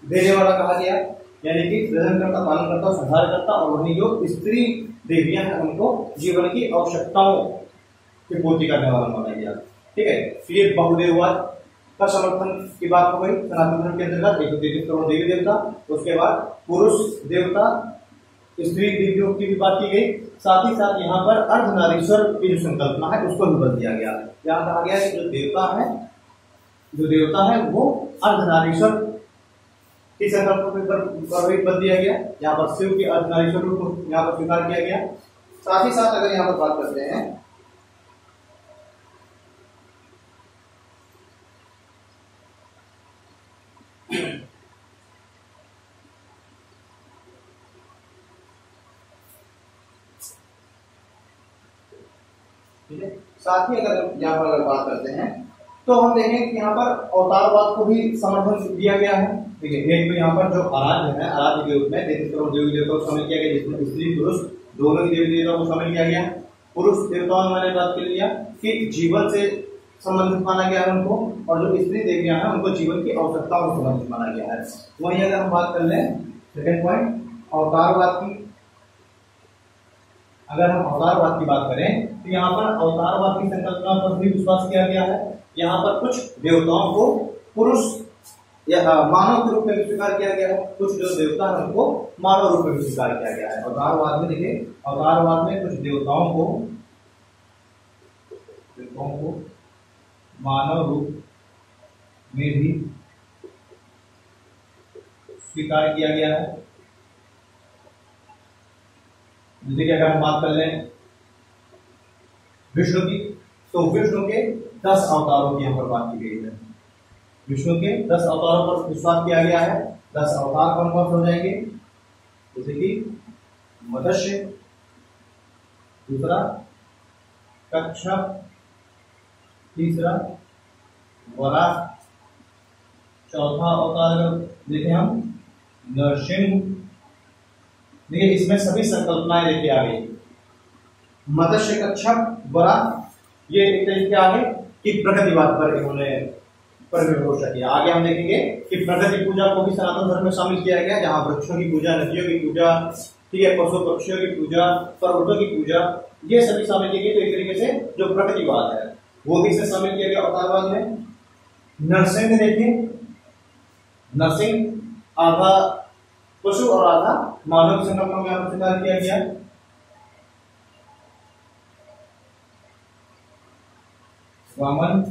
देने वाला कहा गया, यानी कि सृजनकर्ता, पालनकर्ता, संहारकर्ता, और वहीं जो स्त्री देवियां हैं उनको जीवन की आवश्यकताओं की पूर्ति करने वाला माना गया। ठीक है, तो ये बहुदेववाद का समर्थन की बात हो गई सनातन धर्म के अंतर्गत। 133 करोड़ देवी देवता, उसके बाद पुरुष देवता, स्त्री देवियों की भी बात की गई। साथ ही साथ यहाँ पर अर्धनारीश्वर की जो संकल्पना है उसको भी बदल दिया गया। यहाँ कहा गया है कि जो देवता है वो अर्धनारीश्वर की संकल्पना पर बदल दिया गया। यहाँ पर शिव की अर्धनारीश्वर को यहाँ पर स्वीकार किया गया। साथ ही साथ अगर यहाँ पर बात करते हैं ठीक है, साथ ही अगर यहाँ पर अगर बात करते हैं तो हम देखें कि यहाँ पर अवतारवाद को भी समर्थन दिया गया है। ठीक है, एक तो यहाँ पर जो आराध्य है, आराध्य के रूप में 33 करोड़ देवी देवताओं को शामिल किया गया, जिसमें स्त्री पुरुष दोनों ही देवी देवताओं को शामिल किया गया। पुरुष देवताओं ने मैंने बात कर लिया कि जीवन से संबंधित माना गया है उनको, और जो स्त्री देवियां हैं उनको जीवन की आवश्यकताओं से संबंधित माना गया है। वहीं अगर हम बात कर लें सेकेंड पॉइंट अवतारवाद की, अगर हम अवतारवाद की बात करें तो यहाँ पर अवतारवाद की संकल्पना पर भी विश्वास किया गया है। यहाँ पर कुछ देवताओं को पुरुष या मानव के रूप में स्वीकार किया गया है, कुछ जो देवता है उनको मानव रूप में स्वीकार किया गया है। अवतारवाद में देखिए, अवतारवाद में कुछ देवताओं को मानव रूप में भी स्वीकार किया गया है। जैसे कि अगर हम बात कर लें विष्णु की, तो विष्णु के 10 अवतारों की यहाँ पर बात की गई है। विष्णु के 10 अवतारों पर विश्वास किया गया है। 10 अवतार कौन कौन से हो जाएंगे? जैसे कि मत्स्य, दूसरा कच्छप, तीसरा वराह, चौथा अवतार अगर देखें हम नरसिंह। देखिए इसमें सभी संकल्पनाएं लेके आ गई। मत्स्य, कच्छप, वराह, ये एक तरीके आगे कि प्रकृतिवाद पर इन्होंने भरोसा किया। आगे हम देखेंगे कि प्रकृति पूजा को भी सनातन धर्म में शामिल किया गया, जहां वृक्षों की पूजा, नदियों की पूजा, ठीक है, पशु पक्षियों की पूजा, पर्वतों की पूजा, ये सभी शामिल की गई। तो एक तरीके से जो प्रकृतिवाद है वो भी इसमें शामिल किया गया अवतारवाद में। नरसिंह देखिए, नरसिंह आधा पशु और आधा मानव की संकल्पना में स्वीकार किया गया। वामन,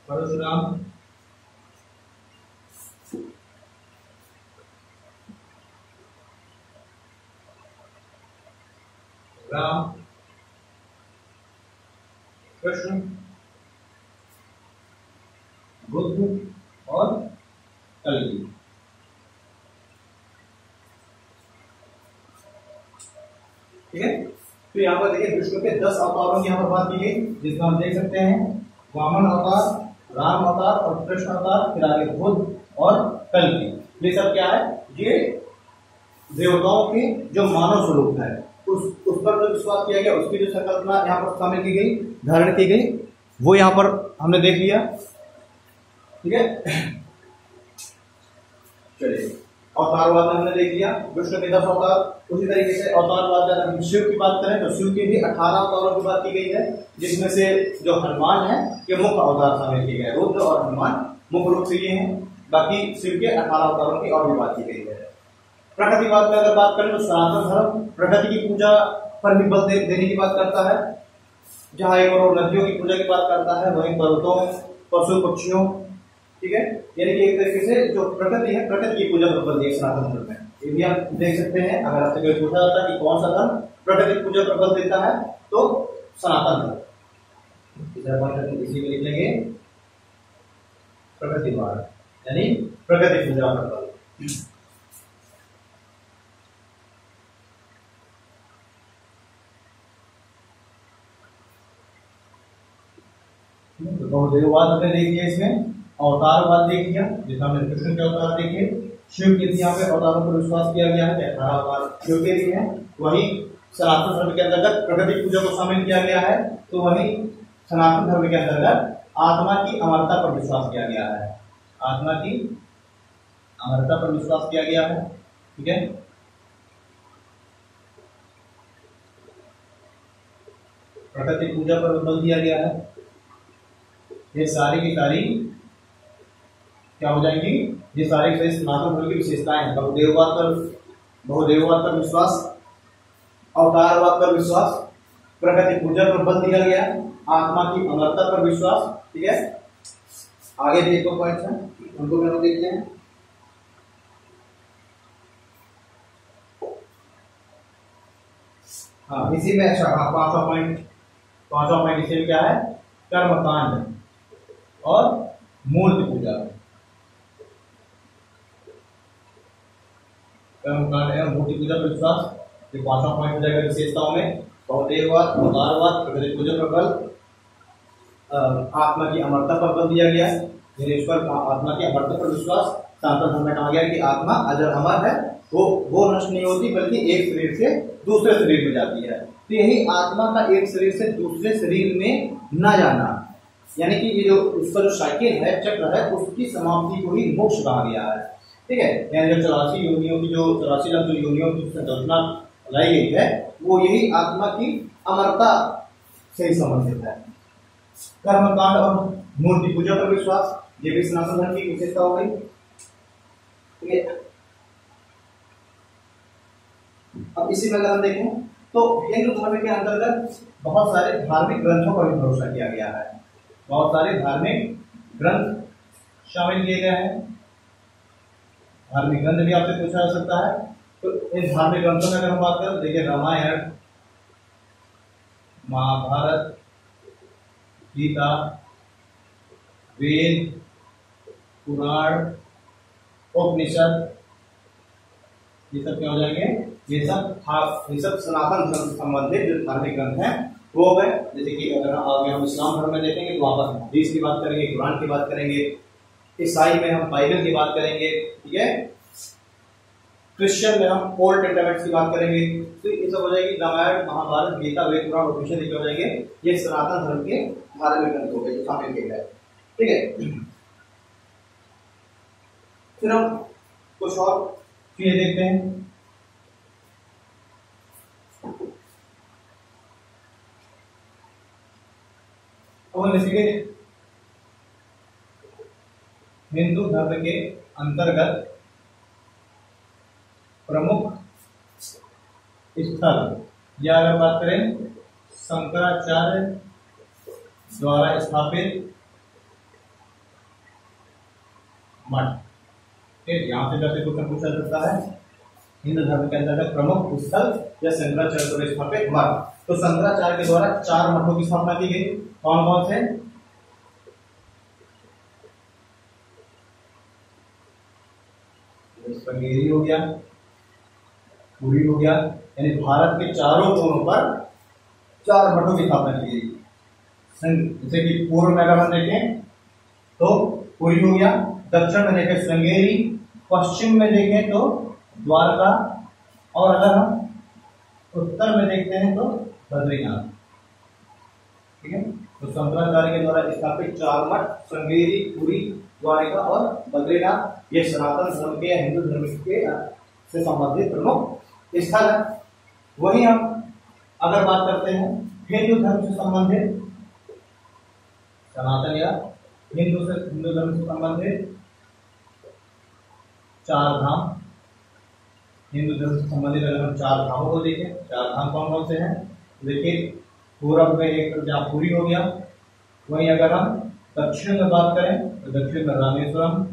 परशुराम, कृष्ण, बुद्ध और कल्कि। ठीक है, तो यहाँ पर देखिए विष्णु के 10 अवतारों की यहाँ पर बात की गई, जिसमें हम देख सकते हैं वामन अवतार, राम अवतार और कृष्ण अवतार, फिर आगे बुद्ध और कल्कि। ये सब क्या है, ये देवताओं के जो मानव स्वरूप है उस पर जो विश्वास किया गया, उसकी जो संकल्पना यहाँ पर शामिल की गई, धारण की गई, वो यहाँ पर हमने देख लिया। ठीक है, चलिए अवतारवाद में हमने देख लिया विष्णु के 10 अवतार। उसी तरीके से अवतारवाद में हम शिव की बात करें तो शिव की भी 18 अवतारों की बात की गई है, जिसमें से जो हनुमान है ये मुख्य अवतार शामिल किए गए, रुद्र और हनुमान मुख्य रूप से ये हैं। बाकी शिव के 18 अवतारों की और भी बात की गई है। प्रकृतिवाद में अगर बात करें तो सनातन धर्म प्रकृति की पूजा पर भी बल देने की बात करता है, जहां एक और नदियों की पूजा की बात करता है, वहीं पर्वतों, पशु पक्षियों। ठीक है, यानी कि एक तरीके से जो प्रकृति है, प्रकृति की पूजा पर बल दिया सनातन धर्म में। ये भी आप देख सकते हैं, अगर आपसे कोई पूछा जाता है कि कौन सा धर्म प्रकृति की पूजा पर बल देता है तो सनातन धर्म। इसी में लिख लेंगे प्रकृतिवाद, यानी प्रकृति पूजा पर बल। बहुदेववाद हमने देख लिया, इसमें अवतारवाद देख लिया, जिसमें हमने कृष्ण के अवतार देखे, शिव के यहाँ पे अवतारों पर विश्वास किया गया है, 18 अवतार शिव के लिए है। वही सनातन धर्म के अंतर्गत प्रकृति पूजा को शामिल किया गया है, तो वही सनातन धर्म के अंतर्गत आत्मा की अमरता पर विश्वास किया गया है, आत्मा की अमरता पर विश्वास किया गया है। ठीक है, प्रकृति पूजा पर बल दिया गया है। ये सारी की सारी क्या हो जाएंगी, ये सारी सनातन धर्म की विशेषताएं हैं। बहुदेववाद पर विश्वास, अवतारवाद पर विश्वास, प्रकृति पूजा पर बल दिया गया, आत्मा की अमरता पर विश्वास। ठीक है, आगे भी 2 पॉइंट्स हैं, उनको भी हम देखते हैं। हाँ, इसी में अच्छा, हाँ, पांचवा पॉइंट इसी में क्या है, कर्मकांड और मूर्ति पूजा। कर्मकांड है मूर्ति पूजा पर विश्वास, ये 5वां पॉइंट हो जाएगा विशेषताओं में। बहुदेववाद, अवतारवाद, प्रकृति पूजा पर बल, आत्मा की अमरता पर बल दिया गया, ईश्वर आत्मा की अमरता पर विश्वास। सनातन धर्म में कहा गया कि आत्मा अजर अमर है, वो नष्ट नहीं होती, बल्कि एक शरीर से दूसरे शरीर में जाती है। तो यही आत्मा का एक शरीर से दूसरे शरीर में न जाना, यानी कि ये जो उसका जो साइकिल है, चक्र है, उसकी समाप्ति को ही मोक्ष कहा गया है। ठीक है, यानी जो 84 योनियों की, जो 84 लाख योनियों की संकल्पना लाई गई है, वो यही आत्मा की अमरता से संबंधित है। कर्मकांड और मूर्ति पूजा पर विश्वास, ये भी सनातन धर्म की विशेषता हो गई। ठीक है, अब इसी में अगर हम देखें तो हिंदू धर्म के अंतर्गत बहुत सारे धार्मिक ग्रंथों पर भी भरोसा किया गया है, बहुत सारे धार्मिक ग्रंथ शामिल किए गए हैं। धार्मिक ग्रंथ भी आपसे पूछा जा सकता है, तो इन धार्मिक ग्रंथों में अगर हम बात करें, देखिए रामायण, महाभारत, गीता, वेद, पुराण, उपनिषद, ये सब क्या हो जाएंगे, ये सब सनातन धर्म से संबंधित जो धार्मिक ग्रंथ हैं वो है। जैसे कि अगर आगे हम इस्लाम धर्म में देखेंगे तो वहां पर हदीस की बात करेंगे, कुरान की बात करेंगे, ईसाई में हम बाइबल की बात करेंगे। ठीक है, क्रिश्चियन में हम ओल्ड टेस्टामेंट की बात करेंगे। तो ये सब हो जाएगी रामायण, महाभारत, गीता, वेद, पुराण, उपनिषद हो जाएंगे, ये सनातन धर्म के धार्मिक ग्रंथ हो गए जो शामिल किए गए। ठीक है, फिर हम कुछ और चीजें देखते हैं। हिंदू धर्म के अंतर्गत प्रमुख स्थल, या अगर बात करें शंकराचार्य द्वारा स्थापित मठ, यहाँ से जैसे क्वेश्चन पूछा जाता है, हिंदू धर्म के अंतर्गत प्रमुख स्थल या शंकराचार्य द्वारा स्थापित मठ। तो शंकराचार्य के द्वारा 4 मठों की स्थापना की गई, कौन कौन से? श्रृंगेरी हो गया, पुरी हो गया, यानी भारत के चारों कोनों पर 4 मठों की स्थापना की गई। जैसे कि पूर्व में अगर हम देखें तो पुरी हो गया, दक्षिण में देखें श्रृंगेरी, पश्चिम में देखें तो द्वारका, और अगर हम उत्तर में देखते हैं तो बद्रीनाथ। ठीक है, तो शंकराचार्य के द्वारा स्थापित 4 मठ श्रृंगेरी, पुरी, द्वारका और बद्रीनाथ ये सनातन धर्म के या हिंदू धर्म के से संबंधित प्रमुख स्थल है। वही हम अगर बात करते हैं हिंदू धर्म से संबंधित, सनातन या हिंदू धर्म से संबंधित 4 धाम, हिंदू धर्म से संबंधित अगर हम 4 धामों को देखें, 4 धाम कौन कौन से हैं? देखिए, पूर्व में एक तो जहाँ पुरी हो गया, वहीं अगर हम दक्षिण में बात करें तो दक्षिण में रामेश्वरम,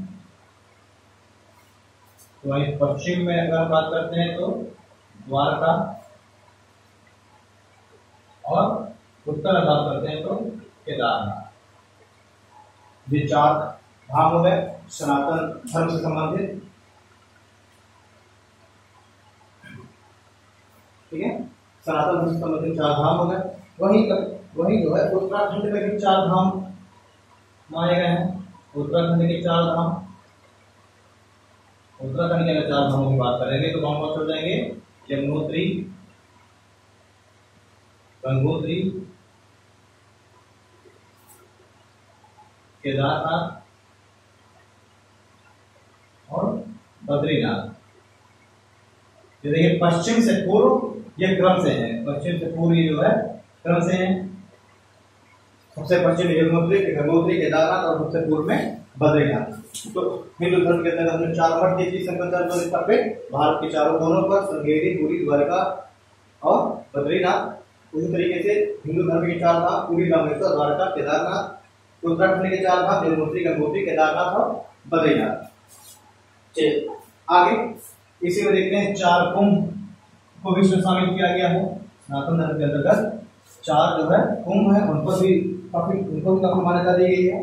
तो वहीं पश्चिम में अगर बात करते हैं तो द्वारका, और उत्तर में बात करते हैं तो केदारनाथ। ये 4 धाम हो गए सनातन धर्म से संबंधित। ठीक है, सनातन धर्म से संबंधित 4 धाम हो गए। वही जो है उत्तराखंड में भी 4 धाम माने गए हैं। उत्तराखंड के 4 धाम, उत्तराखंड के 4 धामों की बात करेंगे तो कौन कौन हो जाएंगे? यमुनोत्री, गंगोत्री, केदारनाथ और बद्रीनाथ। ये देखिए, पश्चिम से पूर्व ये क्रम से है, पश्चिम से पूर्व जो है क्रम से है। सबसे पश्चिम यमुनोत्री, गंगोत्री, केदारनाथ और सबसे पूर्व में बद्रीनाथ। तो हिंदू धर्म के अंदर हमने 4 मठ देखी शंकराचार्य द्वारा स्थापित भारत के चारों कोनों पर, श्रृंगेरी, पुरी, द्वारका और बद्रीनाथ। उसी तरीके से हिंदू धर्म के 4 धाम पुरी, रामेश्वर, द्वारका, केदारनाथ। उत्तराखंड के 4 धाम यमुनोत्री, गंगोत्री, केदारनाथ और बद्रीनाथ। चलिए आगे इसी में देखते हैं 4 कुंभ को भी शामिल किया गया है सनातन धर्म के अंतर्गत। 4 जो है कुंभ है, उनको भी काफी मान्यता दी गई है।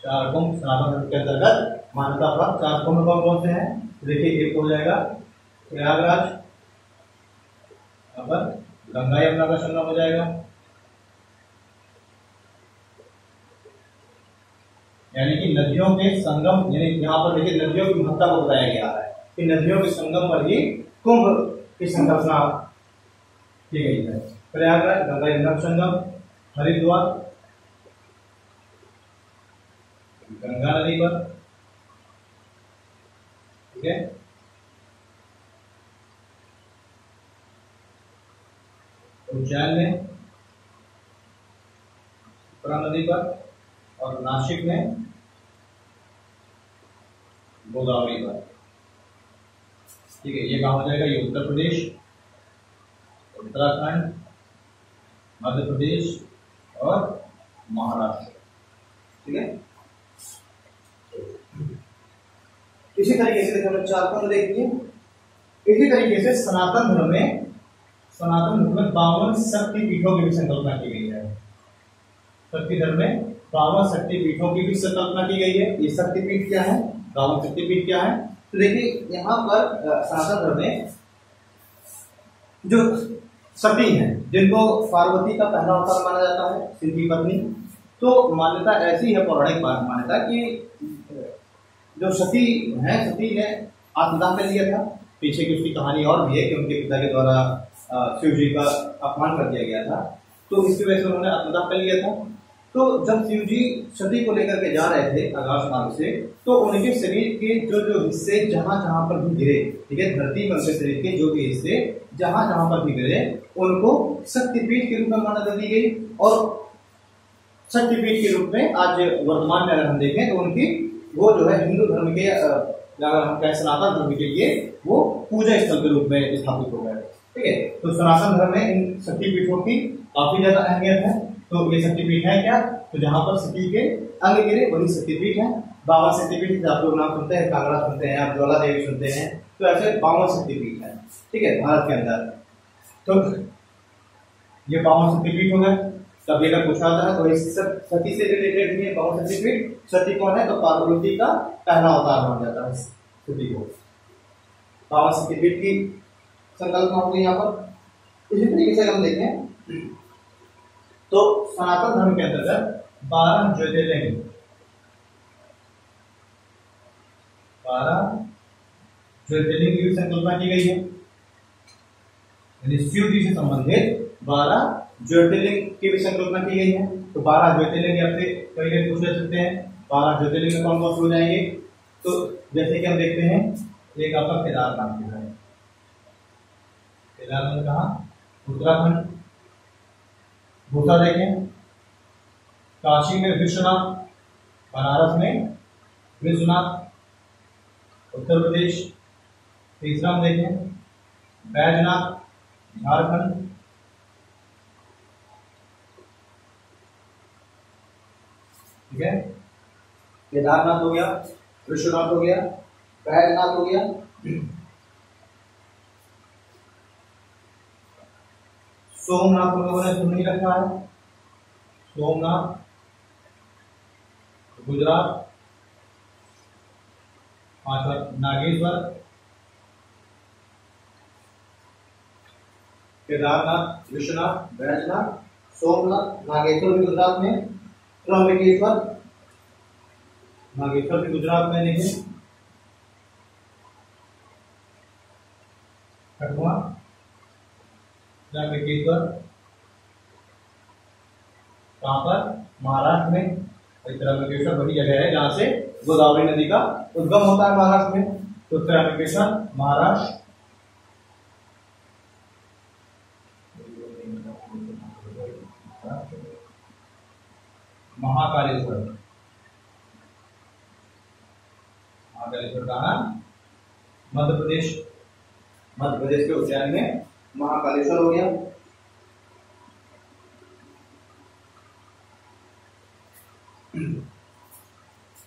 4 कुंभ सनातन धर्म के अंतर्गत मान्यता प्राप्त 4 कुंभ कौन कौन से हैं? देखिए, एक हो जाएगा प्रयागराज, यहाँ पर गंगा यमुना का संगम हो जाएगा, यानी कि नदियों के संगम, यानी यहाँ पर देखिए नदियों की महत्ता को बताया गया है कि नदियों के संगम पर ही कुंभ की संकल्पना की गई है। प्रयागराज, गंगा यमुना संगम, हरिद्वार गंगा नदी पर, ठीक है, उज्जैन में शिप्रा नदी पर, और नासिक में गोदावरी पर। ठीक है, ये कहाँ हो जाएगा? ये उत्तर प्रदेश, उत्तराखंड, मध्य प्रदेश और महाराष्ट्र। ठीक है, इसी तरीके से हमने 4 कुंभ देखिए। इसी तरीके से सनातन धर्म में 52 शक्ति पीठों की भी संकल्पना की गई है। शक्ति धर्म में 52 शक्ति पीठों की भी संकल्पना की गई है। ये शक्ति पीठ क्या है? 52 शक्ति पीठ क्या है? तो देखिए, यहाँ पर सनातन धर्म में जो सती हैं, जिनको पार्वती का पहला अवतार माना जाता है, शिव की पत्नी, तो मान्यता ऐसी है, पौराणिक मान्यता कि जो सती है, सती ने आत्मदाह कर लिया था। पीछे की उसकी कहानी और भी है कि उनके पिता के द्वारा शिव जी का अपमान कर दिया गया था, तो इसकी वजह से उन्होंने आत्मदाह कर लिया था। तो जब शिव जी सती को लेकर के जा रहे थे आकाश मार्ग से, तो उनके शरीर के जो हिस्से जहां पर भी गिरे, ठीक है, धरती पर उनके शरीर के जो भी हिस्से जहां पर भी गिरे, उनको शक्तिपीठ के रूप में मान्यता दी गई। और शक्तिपीठ के रूप में आज वर्तमान में अगर हम देखें तो उनकी वो जो है हिंदू धर्म के, अगर हम कहें सनातन धर्म के लिए, वो पूजा स्थल के रूप में स्थापित हो गए। ठीक है, तो सनातन धर्म में इन शक्तिपीठों की काफी ज्यादा अहमियत है। तो ये शक्तिपीठ है क्या? तो जहां पर सती के अंग गिरे वही शक्तिपीठ है। 52 शक्तिपीठ आप लोग नाम सुनते हैं, कांगड़ा सुनते हैं, आप ज्वाला देवी सुनते हैं, तो ऐसे 52 शक्तिपीठ है। ठीक है, भारत के अंदर। तो ये पावन शक्तिपीठ हो गए। कभी अगर पूछा जाता है तो इस सती से रिलेटेड भी है पावन शक्तिपीठ। सती कौन है? तो पार्वती का पहला अवतार मान जाता है सती को। पावन शक्तिपीठ की संकल्पना होगी यहाँ पर। इसी तरीके से हम देखें तो सनातन धर्म के अंतर्गत 12 ज्योतिर्लिंग, 12 ज्योतिर्लिंग की संकल्पना की गई है। यानी शिव जी से संबंधित 12 ज्योतिर्लिंग की भी संकल्पना की गई है। तो 12 ज्योतिर्लिंग आपसे कभी पूछ ले सकते हैं 12 ज्योतिर्लिंग में कौन कौन से हो जाएंगे। तो जैसे कि हम देखते हैं एक आपका केदारनाथ की है। केदारनाथ कहाँ? उत्तराखंड। दूसरा देखें काशी में विश्वनाथ, बनारस में विश्वनाथ, उत्तर प्रदेश। तीसरा हम देखें बैजनाथ, झारखंड। ठीक है, केदारनाथ हो गया, विश्वनाथ हो गया, बैजनाथ हो गया। सोमनाथ हम लोगों ने सुन नहीं रखा है। सोमनाथ गुजरात। पांचवा नागेश्वर, केदारनाथ, विश्वनाथ, बैजनाथ, सोमनाथ, नागेश्वर भी गुजरात में, त्र्यंबकेश्वर, नागेश्वर भी गुजरात में। देखिए छठवां त्र्यंबकेश्वर कहां पर? महाराष्ट्र में। त्र्यंबकेश्वर वही जगह है जहां से गोदावरी नदी का उद्गम होता है महाराष्ट्र में। तो त्र्यंबकेश्वर महाराष्ट्र। महाकालेश्वर, महाकालेश्वर कहाँ? मध्य प्रदेश। मध्य प्रदेश के उज्जैन में महाकालेश्वर हो गया।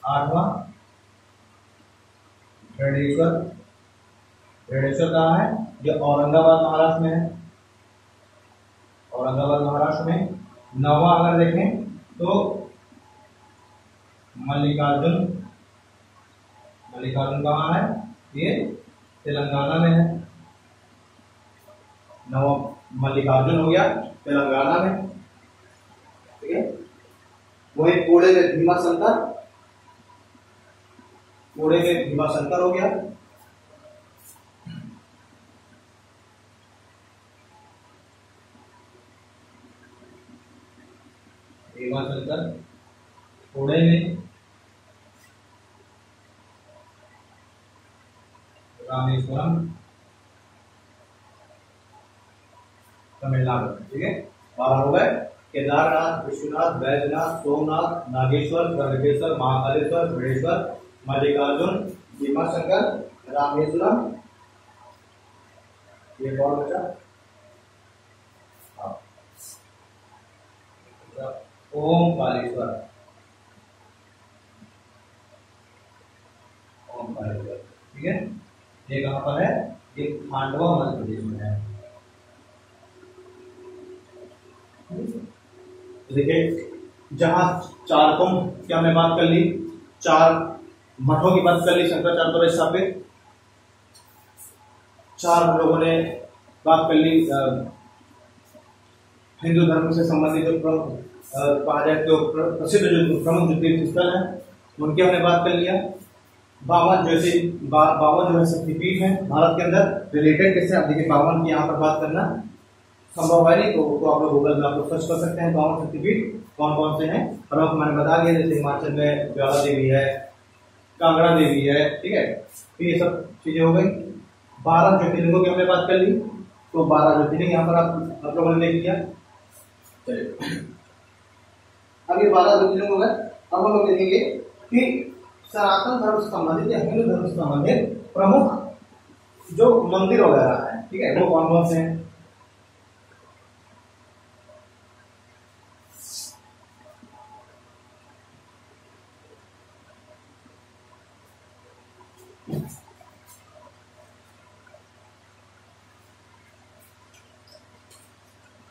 आठवां बेड़ेश्वर। बेड़ेश्वर कहाँ है? जो औरंगाबाद महाराष्ट्र में है। औरंगाबाद महाराष्ट्र में। नौवां अगर देखें तो मल्लिकार्जुन। मल्लिकार्जुन कहाँ है? ये तेलंगाना में है। नवा मल्लिकार्जुन हो गया तेलंगाना में। ठीक है, वही पुणे में भीमा शंकर। पुणे में भीमा शंकर हो गया। भीमा शंकर पुणे में। रामेश्वरम तमिलनाडु। ठीक है, 12 हो गए। केदारनाथ, विश्वनाथ, बैजनाथ, सोमनाथ, नागेश्वर, त्र्यंबकेश्वर, महाकालेश्वर, बेड़ेश्वर, मल्लिकार्जुन, भीमा शंकर, रामेश्वरम। ये कौन बचा? ओमकारेश्वर। ओमकारेश्वर। ठीक है, ये कहां पर है? ये खांडवा मध्य प्रदेश में है। देखिए जहां चार कुंभ की हमने बात कर ली, 4 मठों की बात कर ली शंकराचार्य द्वारा स्थापित। 4 हम लोगों ने बात कर ली हिंदू धर्म से संबंधित जो कहा जाए तो प्रसिद्ध जो प्रमुख जो तीर्थ स्थल है उनकी हमने बात कर लिया। 52 जो है शक्तिपीठ है भारत के अंदर। रिलेटेड कैसे आप देखिए 52 की यहाँ पर बात करना संभव है नहीं, तो आप लोग गूगल में आप लोग सर्च कर सकते हैं 52 शक्तिपीठ कौन कौन से हैं। और आपको मैंने बता दिया जैसे हिमाचल में ज्वाला देवी है, कांगड़ा देवी है। ठीक है, तो ये सब चीजें हो गई। 12 ज्योतिर्लिंगों की हमने बात कर ली। तो 12 ज्योतिर्लिंग यहाँ पर आप लोगों ने देख लिया। चलिए अब ये 12 ज्योतिर्लिंग हो गए। अब हम लोग देखेंगे कि सनातन धर्म से संबंधित या हिंदू धर्म से संबंधित प्रमुख जो मंदिर वगैरह है, ठीक है, वो कौन कौन से हैं।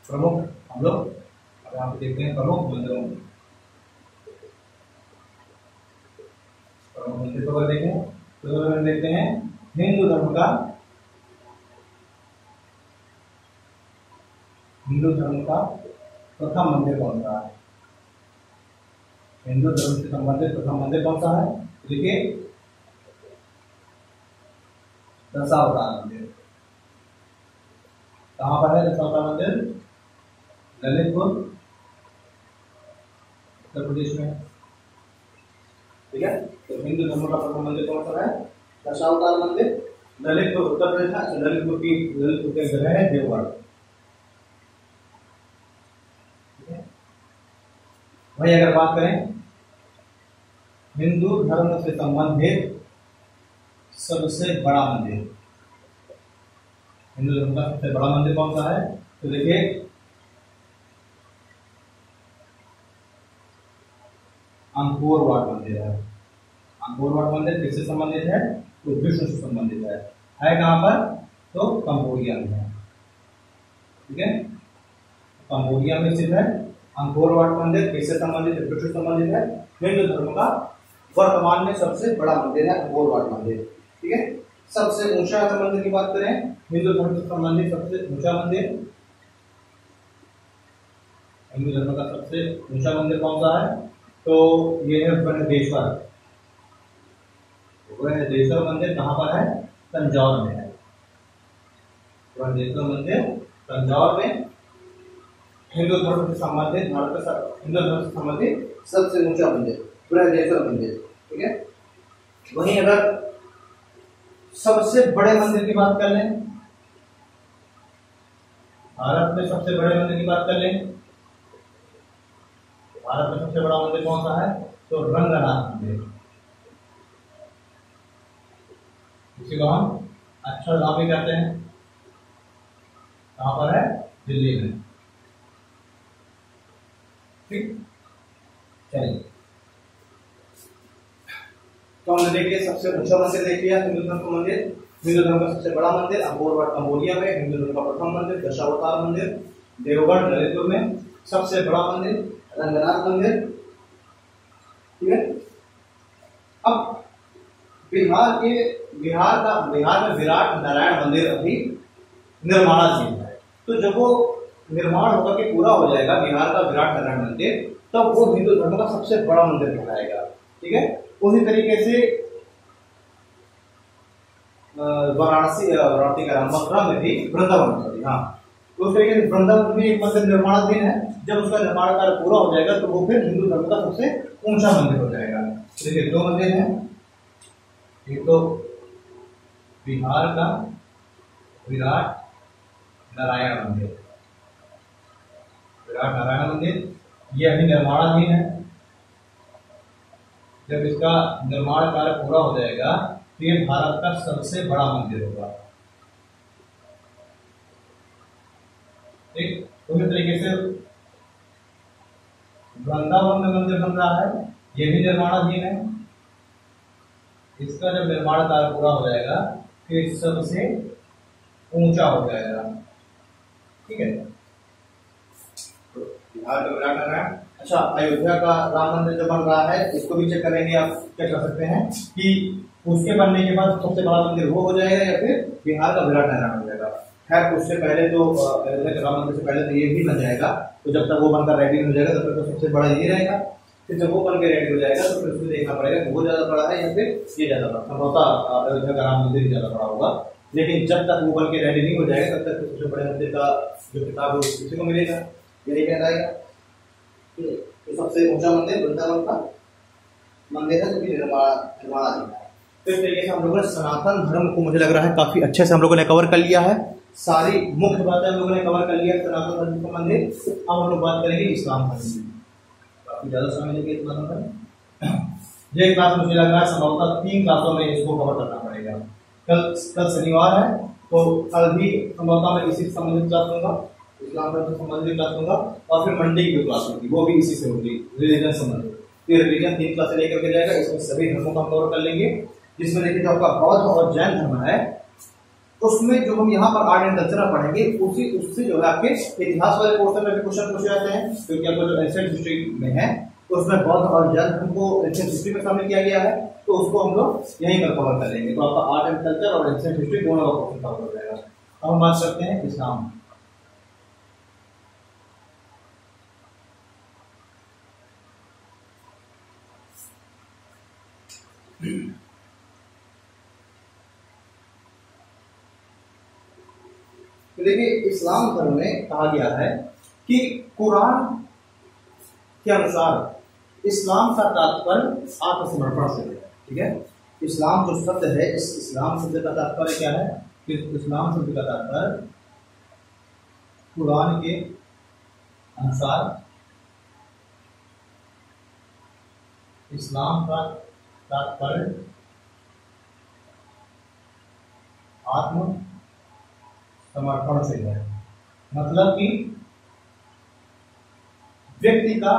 प्रमुख हम लोग अब यहाँ पे देखते हैं प्रमुख मंदिरों में। प्रमुख मंदिर को देखें तो देखते हैं हिंदू धर्म का प्रथम मंदिर कौन सा है? हिंदू धर्म से संबंधित प्रथम मंदिर कौन सा है? देखिए दशावतार मंदिर। कहाँ पर है दशावतार मंदिर? ललितपुर उत्तर प्रदेश में। ठीक है, तो हिंदू धर्म का प्रथम मंदिर कौन सा है? दशावतार मंदिर, ललितपुर उत्तर प्रदेश है। ललितपुर के जगह है देवगढ़। वही अगर बात करें हिंदू धर्म से संबंधित सबसे बड़ा मंदिर, हिंदू धर्म का सबसे बड़ा मंदिर कौन सा है? तो देखिए अंकोर वाट मंदिर है। अंकोर वाट मंदिर किससे संबंधित है? तो विष्णु से संबंधित है। कहाँ पर? तो कंबोडिया में है। ठीक है, कंबोडिया में स्थित है। अंकोर वाट मंदिर किससे संबंधित है? विष्णु से संबंधित है। हिंदू धर्म का वर्तमान में सबसे बड़ा मंदिर है अंकोर वाट मंदिर। ठीक है, सबसे ऊंचा मंदिर की बात करें हिंदू धर्म से संबंधित सबसे ऊंचा मंदिर, हिंदू धर्म का सबसे ऊंचा मंदिर कौन सा है? तो ये है बृहदेश्वर। बृहदेश्वर मंदिर कहाँ पर है? तंजौर में है। बृहदेश्वर मंदिर तंजौर में हिंदू धर्म से संबंधित भारत का हिंदू धर्म से संबंधित सबसे ऊंचा मंदिर बृहदेश्वर मंदिर। ठीक है, वहीं अगर सबसे बड़े मंदिर की बात कर लें, भारत में सबसे बड़े मंदिर की बात कर लें, भारत में सबसे बड़ा मंदिर कौन सा है? तो रंगनाथ मंदिर, इसी को हम अक्षरधाम भी कहते हैं। कहाँ पर है? दिल्ली में। ठीक, चलिए तो हमने देखिए सबसे ऊंचा मंदिर देख लिया हिंदू धर्म का मंदिर, हिंदू धर्म का सबसे बड़ा मंदिर अंकोर वाट कंबोडिया में, हिंदू धर्म का प्रथम मंदिर दशावतार मंदिर देवगढ़ ललितपुर में, सबसे बड़ा मंदिर रंगनाथ मंदिर। ठीक है, अब बिहार में विराट नारायण मंदिर अभी निर्माणाधीन है। तो जब वो निर्माण होकर के पूरा हो जाएगा बिहार का विराट नारायण मंदिर, तब वो हिंदू धर्म का सबसे बड़ा मंदिर कहलाएगा। ठीक है, उसी तरीके से वाराणसी का मथुरा में भी वृंदावन, हाँ उस तरीके से वृंदावन भी एक मंदिर निर्माणाधीन है। जब उसका निर्माण कार्य पूरा हो जाएगा तो वो फिर हिंदू धर्म का सबसे ऊंचा मंदिर हो जाएगा। देखिए दो मंदिर हैं, एक तो बिहार का विराट नारायण मंदिर, विराट नारायण मंदिर ये अभी निर्माणाधीन है। जब इसका निर्माण कार्य पूरा हो जाएगा तो ये भारत का सबसे बड़ा मंदिर होगा। ठीक, उसी तरीके से वृंदावन में मंदिर बन रहा है, ये भी निर्माणाधीन है। इसका जब निर्माण कार्य पूरा हो जाएगा फिर सबसे ऊंचा हो जाएगा। ठीक है, बिहार का विराट नारायण। अच्छा, अयोध्या का राम मंदिर जो बन रहा है इसको भी चेक करेंगे। आप क्या कर सकते हैं कि उसके बनने के बाद सबसे बड़ा मंदिर वो हो जाएगा या फिर बिहार का विराट नारायण हो जाएगा। खैर उससे पहले तो अयोध्या के राम मंदिर से पहले तो ये भी बन जाएगा। तो जब तक वो बनकर रेडी हो जाएगा तब तक तो सबसे बड़ा ये रहेगा। फिर जब वो बन के रेडी हो जाएगा तो फिर उसको देखना पड़ेगा वो ज्यादा बड़ा है या फिर ये ज्यादा बड़ा। संभवतः अयोध्या का राम मंदिर ज्यादा बड़ा होगा, लेकिन जब तक वो बन के रेडी नहीं हो जाएगा तब तक तो सबसे बड़े मंदिर का जो किताब है किसी को मिलेगा, ये नहीं कहलाएगा। तो सबसे ऊंचा मंदिर वृंदावन का मंदिर है जो कि निर्माणाधीन है। तो इस तरीके से हम लोगों ने सनातन धर्म को मुझे लग रहा है काफी अच्छे से हम लोगों ने कवर कर लिया है। सारी मुख्य बातें हम लोगों ने कवर कर लिया है सनातन धर्म के संबंधित। अब हम लोग बात करेंगे इस्लाम धर्म की। काफी ज्यादा समय लेंगे इस बातों पर। ये क्लास मुझे लग रहा है संभवतः 3 क्लासों में इसको कवर करना पड़ेगा। कल शनिवार है तो कल भी संभवतः मैं इसी से संबंधित क्लास दूंगा, इस्लाम धर्म से संबंधित क्लास दूंगा। और फिर मंडे की क्लास होगी वो भी इसी से होगी, रिलीजन संबंधित। ये रिलीजन 3 क्लास लेकर के जाएगा, इसमें सभी धर्मों को हम कवर कर लेंगे। जिसमें देखिए जो आपका बौद्ध और जैन धर्म है उसमें जो हम यहाँ पर आर्ट एंड कल्चर पढ़ेंगे उसी उससे जो है आपके इतिहास वाले पोर्शन में भी क्वेश्चन पूछे जाते हैं, क्योंकि आपको जो एंशिएंट हिस्ट्री में है उसमें बौद्ध और जैन हमको एंशिएंट हिस्ट्री में शामिल किया गया है, तो उसको हम लोग यहीं पर कवर कर लेंगे। तो आपका आर्ट एंड कल्चर और एंशिएंट हिस्ट्री दोनों का क्वेश्चन कवर हो जाएगा। अब हम बात करते हैं इस्लाम। तो देखिए इस्लाम धर्म में कहा गया है कि कुरान के अनुसार इस्लाम का तात्पर्य आत्मसमर्पण से है। ठीक है, इस्लाम जो शब्द है, इस इस्लाम शब्द का तात्पर्य क्या है कि इस्लाम शब्द का तात्पर्य कुरान के अनुसार इस्लाम का तात्पर्य आत्म समर्पण से है। मतलब कि व्यक्ति का,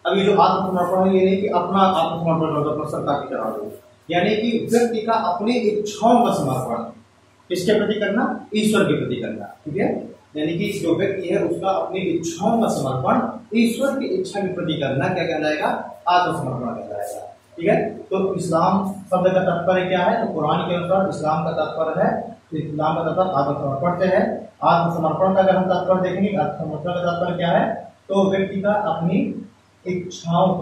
अब ये जो आत्मसमर्पण है ये नहीं कि अपना आत्मसमर्पण करो अपना सरकार की तरह दो, यानी कि व्यक्ति का अपनी इच्छाओं का समर्पण किसके प्रति करना, ईश्वर के प्रति करना। ठीक है, यानी कि जो व्यक्ति है उसका अपनी इच्छाओं का समर्पण ईश्वर की इच्छा के प्रति करना क्या कहलाएगा, आत्मसमर्पण कहलाएगा। ठीक है, तो इस्लाम शब्द का तात्पर्य क्या है, तो कुरान के अनुसार इस्लाम का तात्पर्य है, इस्लाम का तात्पर्य आत्मसमर्पण से है। आत्मसमर्पण का अगर हम तात्पर्य देखेंगे, आत्मसमर्पण का तात्पर्य क्या है, तो व्यक्ति का अपनी इच्छाओं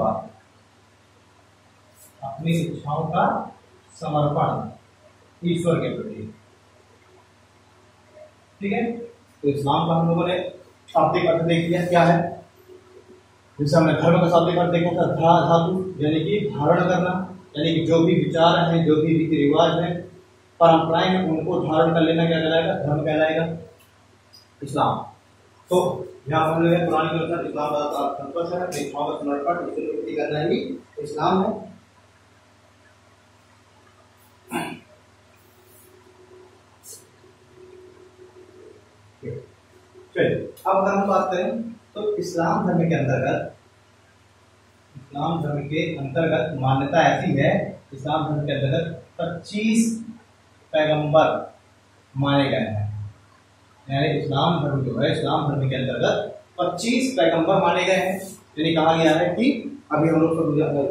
का समर्पण ईश्वर के प्रति। ठीक है, तो इस्लाम का हम लोगों ने शाब्दिक अर्थ देख लिया क्या है। जैसे हमने धर्म का शाब्दिक अर्थ देखा था, धातु यानी कि धारण करना, यानी कि जो भी विचार है, जो भी रीति रिवाज है, परंपराएं हैं, उनको धारण कर लेना क्या कहलाएगा, धर्म कहलाएगा इस्लाम। तो यहाँ हम लोग पुरानी के अनुसार इस्लाम का संतोष है, इच्छाओं का समर्पण ईश्वर के प्रति करना ही इस्लाम है। चलिए अब अगर हम बात करें तो इस्लाम धर्म के अंतर्गत मान्यता ऐसी है, इस्लाम धर्म के अंतर्गत 25 पैगंबर माने गए हैं। यानी इस्लाम धर्म जो है, इस्लाम धर्म के अंतर्गत 25 पैगंबर माने गए हैं। यानी कहा गया है कि अभी हम लोग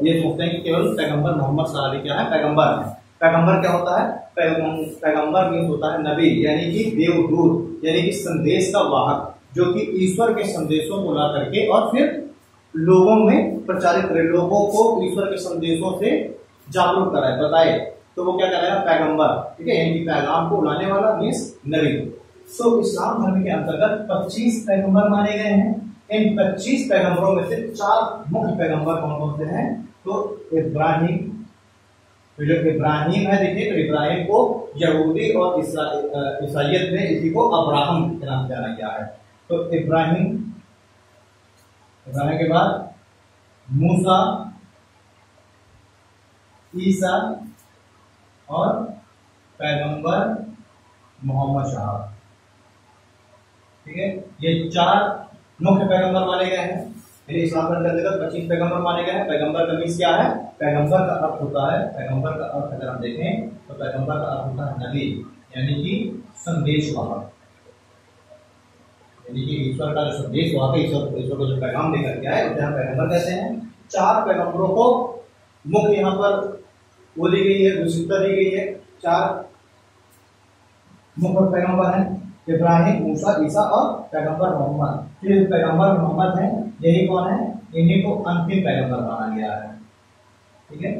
ये सोचते हैं कि केवल पैगंबर मोहम्मद सल्लल्लाहु अलैहि वसल्लम क्या है, पैगंबर है। पैगंबर क्या होता है, पैगंबर मीन्स होता है नबी, यानी कि देवदूत, यानी कि संदेश का वाहक, जो कि ईश्वर के संदेशों को ला करके और फिर लोगों में प्रचारित करे, लोगों को ईश्वर के संदेशों से जागरूक कराए, बताए, तो वो क्या कराएगा, पैगंबर। ठीक है, यानी पैगाम को लाने वाला मीन्स नबी। तो इस्लाम धर्म के अंतर्गत 25 पैगंबर माने गए हैं। इन 25 पैगंबरों में से 4 मुख्य पैगंबर कौन कौन से हैं, तो इब्राहिम, तो जो इब्राहिम है, देखिए तो इब्राहिम को यहूदी और ईसाइयत में इसी को अब्राहम के नाम से जाना गया है। तो इब्राहिम के बाद मूसा, ईसा और पैगंबर मोहम्मद साहब। ठीक है, ये 4 मुख्य पैगंबर माने गए हैं। इस्लाम के अंतर्गत 25 पैगंबर माने गए हैं। पैगंबर का मीन्स क्या है, पैगंबर का अर्थ होता है, पैगंबर का अर्थ अगर हम देखें तो पैगंबर का अर्थ होता है नबी, यानी कि संदेश वाहक, यानी कि ईश्वर का जो संदेश वाहक, ईश्वर को जो पैगाम देकर के आए उसे हम पैगंबर कहते हैं। 4 पैगंबरों को मुख्य यहाँ पर वो दी गई है, विशेषता दी गई है। 4 मुख्य पैगंबर हैं, इब्राहिम, मूसा, ईसा और पैगंबर मोहम्मद। फिर पैगंबर मोहम्मद हैं, यही कौन है, इन्हीं को अंतिम पैगंबर माना गया है। ठीक है,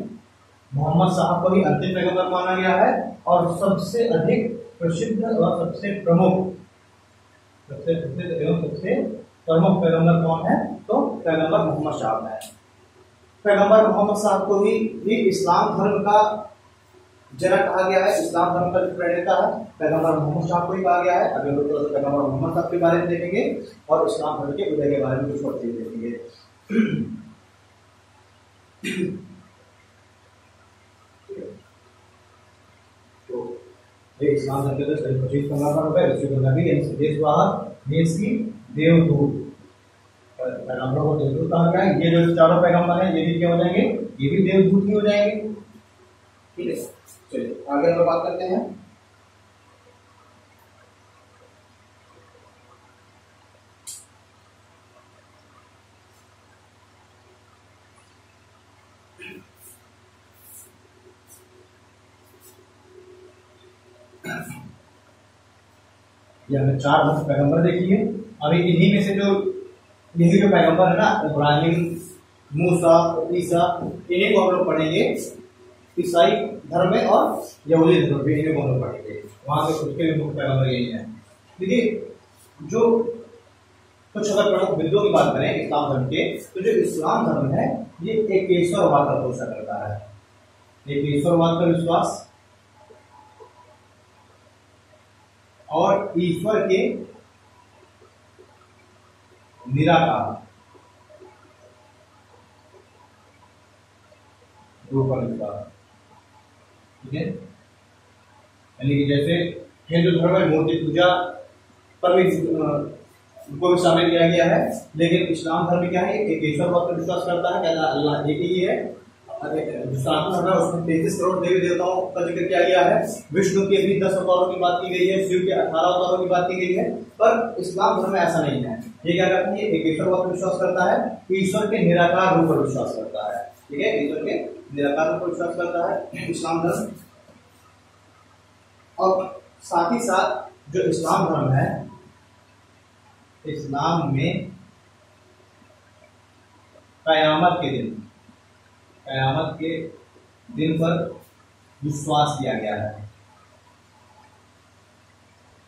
मोहम्मद साहब को भी अंतिम पैगंबर माना गया है। और सबसे अधिक प्रसिद्ध और सबसे प्रमुख एवं सबसे प्रमुख पैगंबर कौन है, तो पैगंबर मोहम्मद साहब है। पैगंबर मोहम्मद साहब को ही इस्लाम धर्म का जनक कहा गया है, इस्लाम धर्म का जो प्रणेता है पैगंबर मोहम्मद साहब को ही कहा गया है। अभी हम लोग पैगंबर मोहम्मद साहब के बारे में देखेंगे और इस्लाम धर्म के उदय के बारे में कुछ और चीज देखेंगे। तो ये इस्लाम धर्म के 25 पैगंबर हो गए, उसके नबी यानी संदेश वाहक, देश की देवदूत, पैगंबरों को देवदूत कहा गया है। ये जो 4 पैगंबर हैं ये भी क्या हो जाएंगे, ये भी देवदूत ही हो जाएंगे। ठीक है, चलिए आगे हम बात करते हैं। ये हमने 4 मुख्य पैगंबर देख लिए। अभी इन्हीं में से जो यही जो पैगंबर है ना, इब्राहिम, मूसा, ईसा, इन्हीं को हम लोग पढ़ेंगे। ईसाई धर्म में और यहूदी धर्म में इन्हीं को हम लोग पढ़ेंगे। वहां से खुद के भी मुख्य पैगंबर यही है। देखिए, जो कुछ अगर प्रमुख बिंदुओं की बात करें इस्लाम धर्म के, तो जो इस्लाम धर्म है ये एक ईश्वरवाद का भरोसा करता है। एक ईश्वरवाद का विश्वास और ईश्वर के निराकार रूप का विश्वास। ठीक है, यानी कि जैसे हिंदू धर्म में मूर्ति पूजा पर भी को भी शामिल किया गया है, लेकिन इस्लाम धर्म क्या है, एक ईश्वरवाद पर विश्वास करता है, कहता है अल्लाह एक ही है। सनातन धर्म है उसमें 33 करोड़ देवी देवताओं का जिक्र किया गया है। विष्णु के भी 10 अवतारों की बात की गई है, शिव के 18 अवतारों की बात की गई है। पर इस्लाम धर्म में ऐसा नहीं है। ये क्या करता है, एक ईश्वरवाद पर विश्वास करता है, ईश्वर के निराकार रूप पर विश्वास करता है। ठीक है, ईश्वर के निराकार रूप पर विश्वास करता है इस्लाम धर्म। और साथ ही साथ जो इस्लाम धर्म है, इस्लाम में कयामत के दिन पर विश्वास किया गया है।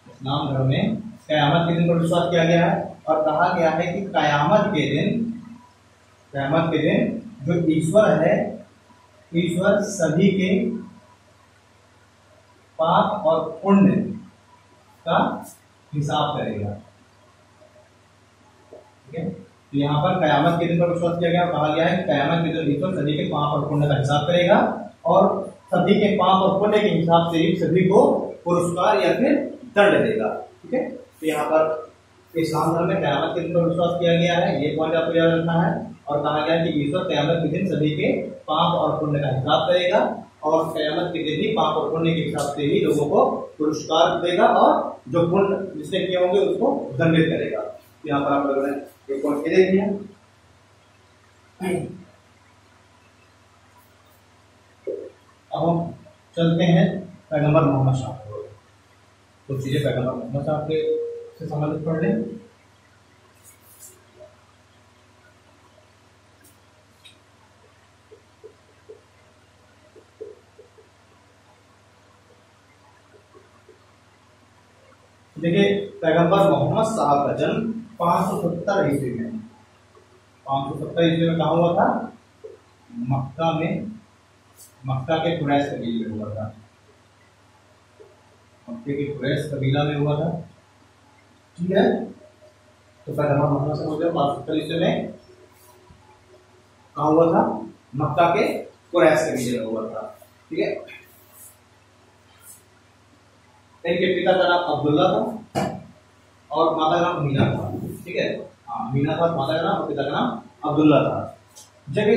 इस्लाम धर्म में कयामत के दिन पर विश्वास किया गया है और कहा गया है कि कयामत के दिन जो ईश्वर है, ईश्वर सभी के पाप और पुण्य का हिसाब करेगा। ठीक है, तो यहाँ पर कयामत के दिन पर विश्वास किया गया और कहा गया है कि कयामत के दिन ईश्वर सभी के पाप और पुण्य का हिसाब करेगा और सभी के पाप और पुण्य के हिसाब से ही सभी को पुरस्कार या फिर दंड देगा। ठीक है, तो यहाँ पर इस्लाम धर्म में कयामत के दिन पर विश्वास किया गया है, ये पॉइंट आपको याद रखना है। और कहा गया है कि ईश्वर कयामत के दिन सभी के पाप और पुण्य का हिसाब करेगा और कयामत के दिन ही पाप और पुण्य के हिसाब से ही लोगों को पुरस्कार देगा और जो पुण्य जिसने किए होंगे उसको दंडित करेगा। यहाँ पर आप लोगों ने एक पॉइंट देख लिया। अब हम चलते हैं पैगंबर मोहम्मद साहब को। कुछ चीजें पैगंबर मोहम्मद साहब के से संबंधित पढ़ लें। देखिए, पैगंबर मोहम्मद साहब का जन्म 570 ईस्वी में 570 ईस्वी में कहा हुआ था, मक्का के कुरैश कबीले में हुआ था। मक्के के कुरैश कबीला में हुआ था। ठीक है, तो पैगंबर मोहम्मद साहब 570 ईस्वी में कहा हुआ था, मक्का के कुरैश कबीले में हुआ था। ठीक है, इनके पिता का नाम अब्दुल्ला था और माता का नाम मीना था। ठीक है, हाँ, मीना था माता का नाम और पिता का नाम अब्दुल्ला था। जब ये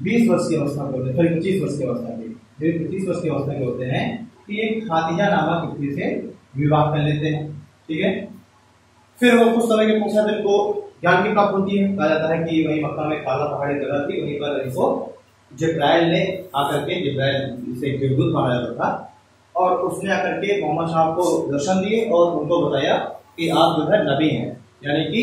20 वर्ष की अवस्था के होते हैं, 25 वर्ष की अवस्था के, जब 25 वर्ष की अवस्था के होते हैं तो ये खादिजा नामक स्त्री से विवाह कर लेते हैं। ठीक है, फिर वो कुछ समय के पश्चात इनको ज्ञान की प्राप्त होती है। कहा जाता है कि वही मक्का में काला पहाड़ी जगह थी, वहीं पर इनको जिब्राइल ने आकर के, जिब्राइल से देवदूत माना जाता था, और उसने आकर के मोहम्मद साहब को दर्शन दिए और उनको बताया कि आप जो है नबी हैं, यानी कि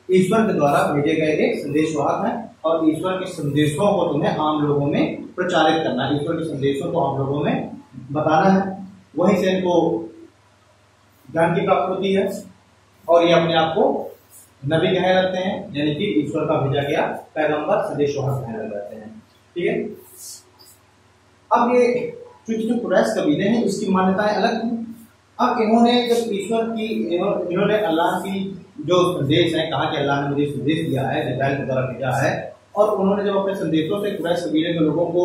ईश्वर के द्वारा भेजे गए एक संदेशवाहक हैं और ईश्वर के संदेशों को तुम्हें आम लोगों में प्रचारित करना है, ईश्वर के संदेशों को आम लोगों में बताना है। वहीं से इनको ज्ञान की प्राप्ति होती है और ये अपने आप को नबी कहने लगते हैं, यानी कि ईश्वर का भेजा गया पैगंबर संदेशवाहक कहने लग जाते हैं। ठीक है, अब ये जो कुरैश कबीले हैं इसकी मान्यताएं अलग थी। अब इन्होंने जब ईश्वर की इन्होंने अल्लाह की जो संदेश है, कहा कि अल्लाह ने मुझे संदेश दिया है, जिब्राइल के द्वारा भेजा है, और उन्होंने जब अपने संदेशों से कुरैश कबीले के लोगों को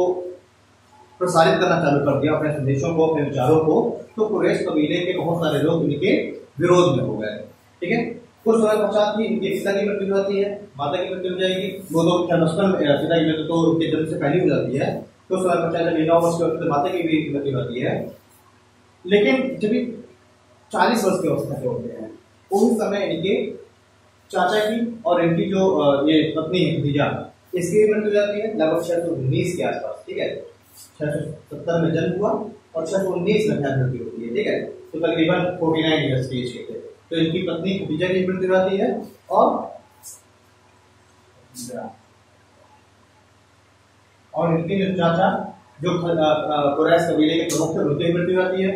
प्रसारित करना चालू कर दिया, अपने संदेशों को, अपने विचारों को, तो कुरैश कबीले के बहुत सारे लोग इनके विरोध में हो गए। ठीक है, कुछ समय पश्चात भी इनके पिता की मृत्यु हो जाती है, माता की मृत्यु हो जाएगी। वो लोग पिता की मृत्यु तो उनके जन्म से पहले हो जाती है, तो समय पश्चात जब 9 वर्ष के माता की भी मृत्यु होती है। लेकिन जब 40 वर्ष की अवस्था के होते हैं, उस समय इनके चाचा की और इनकी जो ये पत्नी है खदीजा, इसकी मृत्यु हो जाती है लगभग 619 के आसपास। ठीक है, 670 में जन्म हुआ और 619 में मृत्यु होती है। ठीक है, तो तकरीबन 49 ईयर्स की एज के थे। तो इनकी पत्नी खदीजा की मृत्यु हो जाती है और इनके जो चाचा जो कुरैश कबीले के प्रमुख थे उनकी मृत्यु हो जाती है।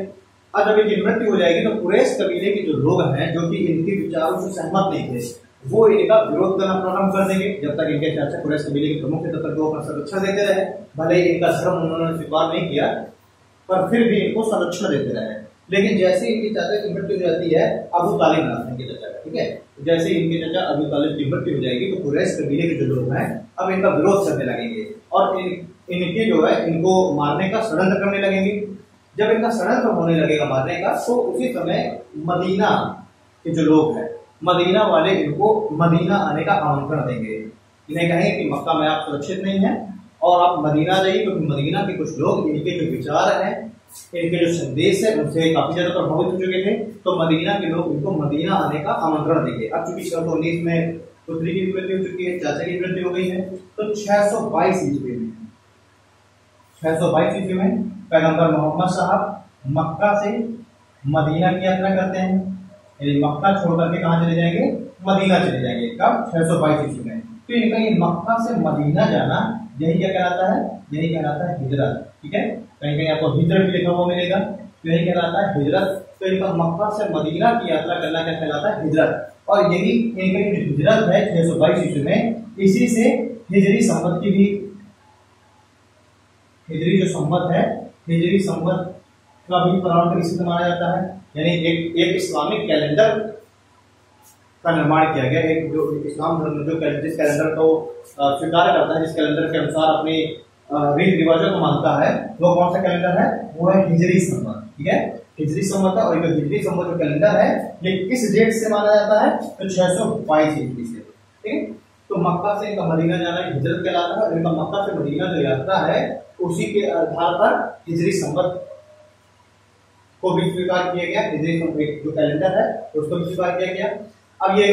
अब जब इनकी मृत्यु हो जाएगी तो कुरैश कबीले के जो लोग हैं जो कि इनके विचारों से सहमत नहीं थे वो इनका विरोध करना प्रारंभ कर देंगे। जब तक इनके चाचा कुरैश कबीले के प्रमुख थे तब तक वो अपना संरक्षण देते रहे, भले ही इनका धर्म उन्होंने स्वीकार नहीं किया पर फिर भी इनको संरक्षण देते रहे। लेकिन जैसे इनके चाचा की मृत्यु हो जाती है, अबू तालिब नाम है इनके चाचा का, ठीक है, जैसे इनके चाचा अबू तालिब की मृत्यु हो जाएगी तो कुरैश कबीले के जो लोग हैं अब इनका विरोध करने लगेंगे और इनके जो है इनको मारने का षड्यंत्र करने लगेंगे। जब इनका षड्यंत्र होने लगेगा मारने का तो उसी समय मदीना के जो लोग हैं, मदीना वाले इनको मदीना आने का आमंत्रण देंगे। इन्हें कहेंगे कि मक्का में आप सुरक्षित नहीं है और आप मदीना जाइए, क्योंकि मदीना के कुछ लोग इनके जो विचार हैं, इनके जो संदेश है उनसे काफी ज्यादा प्रभावित हो चुके थे। तो मदीना के लोग इनको मदीना आने का आमंत्रण देंगे। अब चूंकि 1919 में पुत्री की मृत्यु हो चुकी है, चाचा की मृत्यु हो गई है, तो 622 ईस्वी में पैगंबर मोहम्मद साहब मक्का से मदीना की यात्रा करते हैं। यानी मक्का छोड़ करके कहाँ चले जाएंगे? मदीना चले जाएंगे। कब? 622 ईस्वी में। तो इनका ये मक्का से मदीना जाना यही क्या कहलाता है? यही कहलाता है हिजरत। ठीक है, कहीं कहीं आपको हिजरत भी लिखा हुआ मिलेगा, यही कहलाता है हिजरत। तो इनका मक्का से मदीना की यात्रा करना क्या कहलाता है? हिजरत। और यही इनकी जो हिजरत है 622 ईस्वी में, इसी से हिजरी संवत की भी, हिजरी जो संवत है, हिजरी संवत का भी प्रारंभ इसी से माना जाता है। यानी एक इस्लामिक कैलेंडर का निर्माण किया गया। एक जो इस्लाम धर्म जो जिस कैलेंडर को स्वीकार करता है, जिस कैलेंडर के अनुसार अपने रीति रिवाजों को मानता है, वो कौन सा कैलेंडर है? वो है हिजरी संवत। ठीक है, हिजरी संवत है। और ये हिजरी संवत जो कैलेंडर है ये किस डेट से माना जाता है? तो 622 ईस्वी से। ठीक है, तो मक्का से इनका मदीना जाना हिजरत कहलाता है। और इनका मक्का से मदीना जो यात्रा है उसी के आधार पर हिजरी संवत को भी स्वीकार किया गया। हिजरी संवत जो कैलेंडर है उसको भी स्वीकार किया गया। अब ये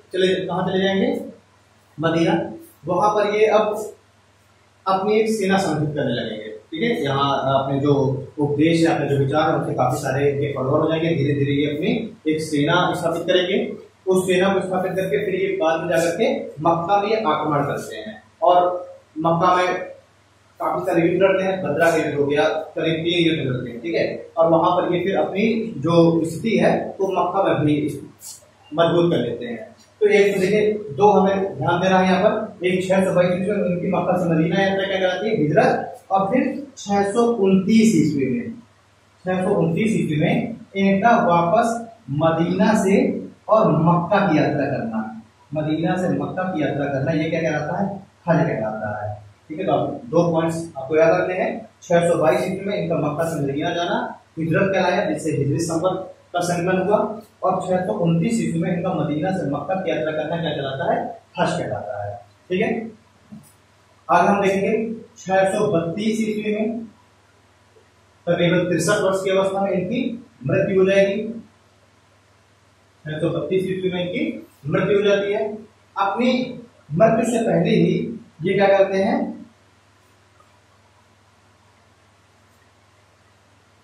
कहाँ चले जाएंगे? मदीना। वहां पर ये अब अपनी एक सेना संगठित करने लगेंगे। ठीक है, यहाँ अपने जो उपदेश है, अपने जो विचार है, उससे काफी सारे इनके फॉलोअर हो जाएंगे। धीरे धीरे ये अपनी एक सेना स्थापित करेंगे। उस सेना को स्थापित करके फिर ये बाद में जाकर के मक्का में ये आक्रमण करते हैं और मक्का में काफी सारे युद्ध लड़ते हैं। बदरा का युद्ध हो गया, करीब 3 युद्ध लड़ते हैं। ठीक है, और वहां पर ये फिर अपनी जो स्थिति है वो मक्का में भी मजबूत कर लेते हैं। तो एक तो देखिए, दो हमें ध्यान देना है यहाँ पर। एक 622 ईस्वी में उनकी मक्का से मदीना यात्रा क्या कहलाती है? हिजरत। और फिर 629 ईस्वी में, 629 ईस्वी में इनका वापस मदीना से और मक्का की यात्रा करना। मदीना से मक्का की यात्रा करना ये क्या कहलाता है? हज कहलाता है। ठीक है, तो आप 2 पॉइंट्स आपको याद रखने हैं। 622 ईस्वी में इनका मक्का से मदीना जाना हिजरत कहलाया, जिससे हिजरी संवत का संकलन हुआ। और 629 ईस्वी में इनका मदीना से मक्का की यात्रा करना क्या कहलाता है? हज कहलाता है। ठीक है, आगे हम देखेंगे 632 ईस्वी में तकरीबन 63 वर्ष की अवस्था में इनकी मृत्यु हो जाएगी। 632 ईस्वी में इनकी मृत्यु हो जाती है। अपनी मृत्यु से पहले ही ये क्या करते हैं?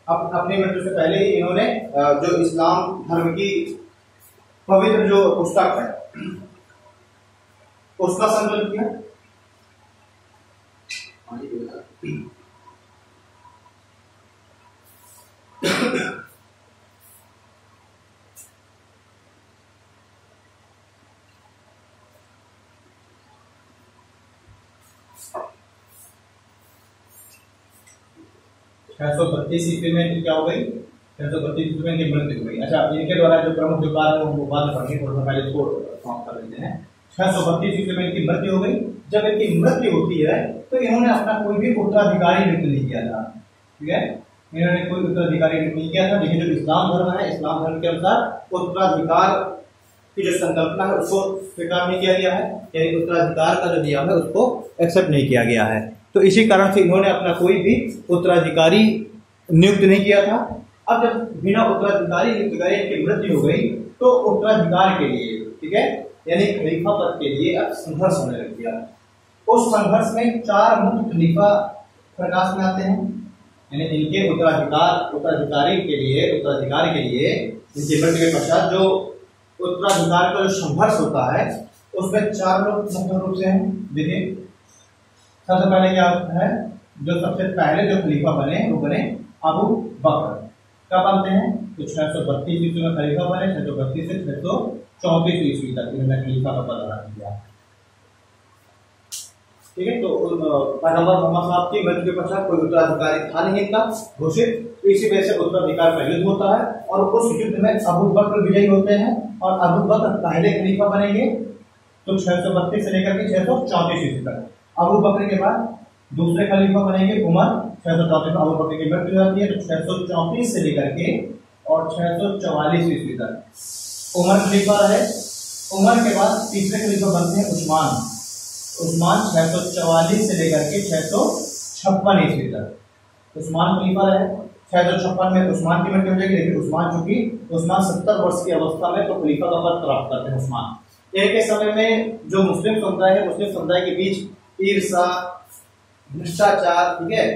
अपनी मृत्यु से पहले ही इन्होंने जो इस्लाम धर्म की पवित्र जो पुस्तक है उसका संकलन किया। 632 ईस्वी में क्या हो गई? 632 ईस्वी में इनकी मृत्यु हो गई। अच्छा, इनके द्वारा जो प्रमुख जो कार्य है वो बाद में पढ़ेंगे, थोड़ा सा पहले इसको समाप्त कर लेते हैं। 632 ईस्वी में इनकी मृत्यु हो गई। जब इनकी मृत्यु होती है तो इन्होंने अपना कोई भी उत्तराधिकारी नियुक्त नहीं किया था। ठीक है, इन्होंने कोई उत्तराधिकारी नियुक्त नहीं किया था। लेकिन जो इस्लाम धर्म है, इस्लाम धर्म के अनुसार उत्तराधिकार की जो संकल्पना है उसको स्वीकार नहीं किया गया है। यानी उत्तराधिकार का जो नियम है उसको एक्सेप्ट नहीं किया गया है। तो इसी कारण से इन्होंने अपना कोई भी उत्तराधिकारी नियुक्त नहीं किया था। अब जब बिना उत्तराधिकारी नियुक्त करे इनकी मृत्यु हो गई तो उत्तराधिकार के लिए, ठीक है, यानी खलीफा पद के लिए अब संघर्ष होने लग गया। उस संघर्ष में 4 मुख्य खलीफा प्रकाश में आते हैं। यानी इनके उत्तराधिकारी के लिए इनकी मृत्यु के पश्चात जो उत्तराधिकार का जो संघर्ष होता है उसमें 4 लोग मुख्य रूप से हैं। देखिए सबसे पहले क्या है, जो सबसे पहले जो खलीफा बने वो बने अबू बकर। कब बनते हैं? तो 632 ईस्वी में खलीफा बने, 632 से 634 ईस्वी तक इन्होंने खलीफा का पद धारण किया। ठीक है, तो पैगंबर मोहम्मद साहब की मृत्यु के पश्चात कोई उत्तराधिकारी था नहीं इनका घोषित, तो इसी वजह से उत्तराधिकार का युद्ध होता है और उस युद्ध में अबू बकर विजयी होते हैं और अबू बकर पहले खलीफा बनेंगे। तो 632 से लेकर के 634 ईस्वी तक। अबू बकर के बाद दूसरे खलीफा बनेंगे उमर, 634 में अबू बकर की मृत्यु हो जाती है। तो 634 से लेकर के और 644 ईस्वी तक उमर खलीफा रहे। उमर के बाद तीसरे खलीफा बनते हैं उस्मान 644 से लेकर के 656 ईस्वी तक उस्मान खलीफा रहे। 656 में उस्मान की मृत्यु हो जाएगी, लेकिन उस्मान 70 वर्ष की अवस्था में तो खलीफा का पद प्राप्त करते हैं उस्मान। एक समय में जो मुस्लिम समुदाय के बीच ईर्षा, भ्रष्टाचार, ठीक है,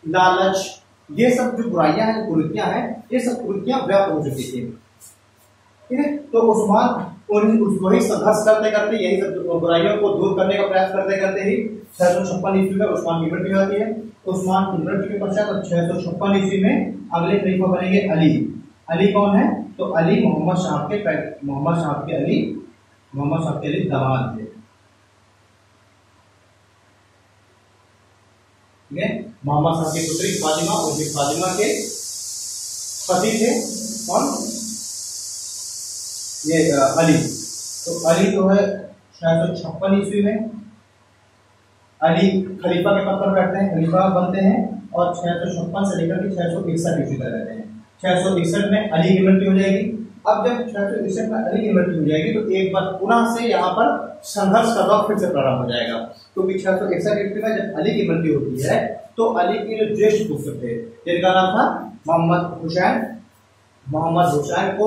लालच, ये सब जो बुराइयां हैं, जो कुरीतियां हैं, ये सब कुरीतियां व्याप्त हो चुकी थी। ठीक है, तो उस्मान वही संघर्ष करते यही सब बुराइयों को दूर करने का प्रयास करते ही 656 ईस्वी में उस्मान की मृत्यु होती है। उस्मान की मृत्यु के पश्चात 656 ईस्वी में अगले खलीफा बनेंगे अली। अली कौन है? तो अली मोहम्मद साहब के अली दामाद थे। ठीक है, मोहम्मद साहब की पुत्री फातिमा, उनकी फातिमा के पति थे कौन? ये अली। तो अली जो है 656 ईस्वी में अली खलीफा के पद पर बैठते हैं, खलीफा बनते हैं और 656 से लेकर के 661 ईस्वी तक रहते हैं। 661 में अली की मृत्यु हो जाएगी। अब जब 661 में अली की मृत्यु हो जाएगी तो एक बार पुनः से यहाँ पर संघर्ष का दौर फिर से प्रारंभ हो जाएगा, क्योंकि 661 ईस्वी में जब अली की मृत्यु होती है तो अली के जो ज्येष्ठ पुत्र थे जिनका नाम था मोहम्मद हुसैन को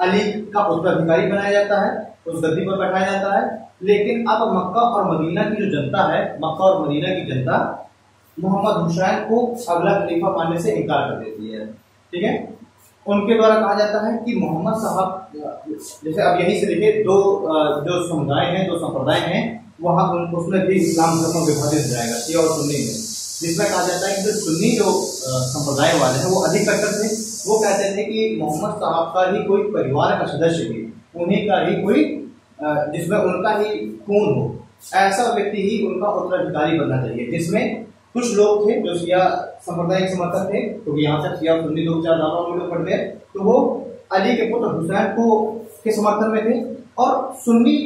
अली का उत्तराधिकारी बनाया जाता है, उस गद्दी पर बैठाया जाता है। लेकिन अब मक्का और मदीना की जो जनता है, मक्का और मदीना की जनता मोहम्मद हुसैन को अगला खलीफा मानने से इनकार कर देती है। ठीक है, उनके द्वारा कहा जाता है कि मोहम्मद साहब, जैसे अब यहीं से देखिए दो जो समुदाय हैं, दो संप्रदाय हैं, वहां उसमें भी इस्लाम धर्म में विभाजित हो जाएगा, शिया और सुन्नी में, जिसमें कहा जाता है कि जो सुन्नी जो संप्रदाय वाले हैं वो अधिक कट्टर थे। वो कहते थे कि मोहम्मद साहब का ही कोई परिवार का सदस्य भी, उन्हीं का ही कोई जिसमें उनका ही खून हो, ऐसा व्यक्ति ही उनका उत्तराधिकारी बनना चाहिए। जिसमें कुछ लोग थे जो शिया संप्रदाय के समर्थक थे, क्योंकि यहाँ से शिया सुन्नी 2-4 दावाओं में लोग पढ़ते हैं, तो वो अली के पुत्र हुसैन को के समर्थन में थे। और सुन्नी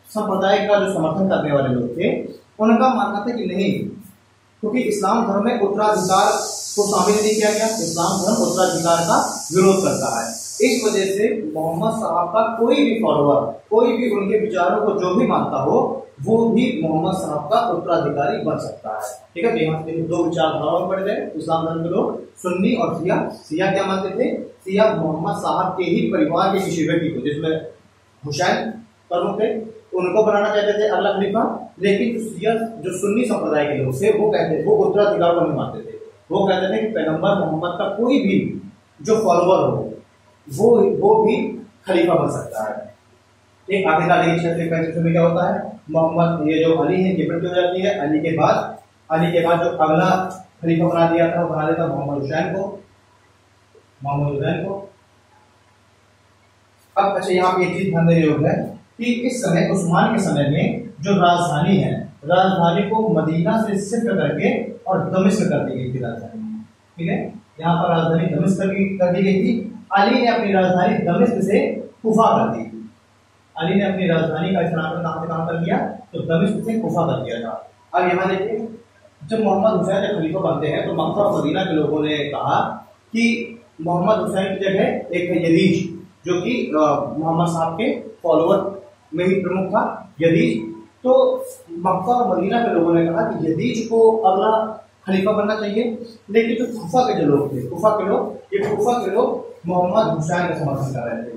संप्रदाय का जो समर्थन करने वाले लोग थे उनका मानना था कि नहीं, क्योंकि इस्लाम धर्म में उत्तराधिकार को शामिल नहीं किया गया, इस्लाम धर्म उत्तराधिकार का विरोध करता है। इस वजह से मोहम्मद साहब का कोई भी फॉलोअर, कोई भी उनके विचारों को जो भी मानता हो, वो भी मोहम्मद साहब का उत्तराधिकारी बन सकता है। ठीक है, यहाँ से दो विचारधाराओं पढ़ गए इस्लाम धर्म के लोग, सुन्नी और शिया। शिया क्या मानते थे? शिया मोहम्मद साहब के ही परिवार के किसी व्यक्ति को, जिसमें हुसैन प्रमुख थे, उनको बनाना चाहते थे अगला खलीफा। लेकिन जो सुन्नी संप्रदाय के लोग थे वो उत्तराधिकार को नहीं मानते थे। वो कहते थे कि पैगंबर मोहम्मद का कोई भी जो फॉलोअर हो वो भी खलीफा बन सकता है। एक आगे का क्षेत्र में क्या होता है, मोहम्मद ये जो अली है ये मृत्यु हो जाती है। अली के बाद जो अगला खलीफा बना दिया था वो बना देता मोहम्मद हुसैन को। अब अच्छा, यहाँ पे एक चीज ध्यान देने योग्य है कि इस समय उस्मान के समय में जो राजधानी है, राजधानी को मदीना से शिफ्ट करके और दमिश्क कर दी गई थी राजधानी। ठीक है, यहाँ पर राजधानी दमिश्क कर दी गई थी। अली ने अपनी राजधानी दमिश्क से कुफा कर दी। अली ने अपनी राजधानी का स्थानांतरण कहां से कहां कर दिया? तो दमिश्क से कुफा कर दिया था। अब यहाँ देखिए, जब मोहम्मद हुसैन जब खलीफा बनते हैं तो मक्का और मदीना के लोगों ने कहा कि मोहम्मद हुसैन की जगह एक यजीद, जो कि मोहम्मद साहब के फॉलोअर में ही प्रमुख था, यजीद। तो मक्का और मदीना के लोगों ने कहा कि यजीद को अगला खलीफा बनना चाहिए। लेकिन जो कुफा के कुफा के लोग मोहम्मद हुसैन का समर्थन कर रहे थे।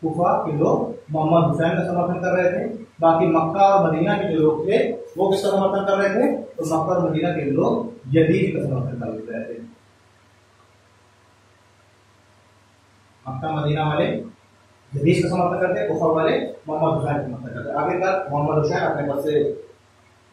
कुफा के लोग मोहम्मद हुसैन का समर्थन कर रहे थे। बाकी मक्का और मदीना के जो लोग थे वो किसका समर्थन कर रहे थे? तो मक्का और मदीना के लोग यजीद का समर्थन कर रहे थे। मक्का मदीना वाले यजीद का समर्थन करते हैं, कुफा वाले मोहम्मद हुसैन का समर्थन करते हैं। आखिरकार मोहम्मद हुसैन अपने पद से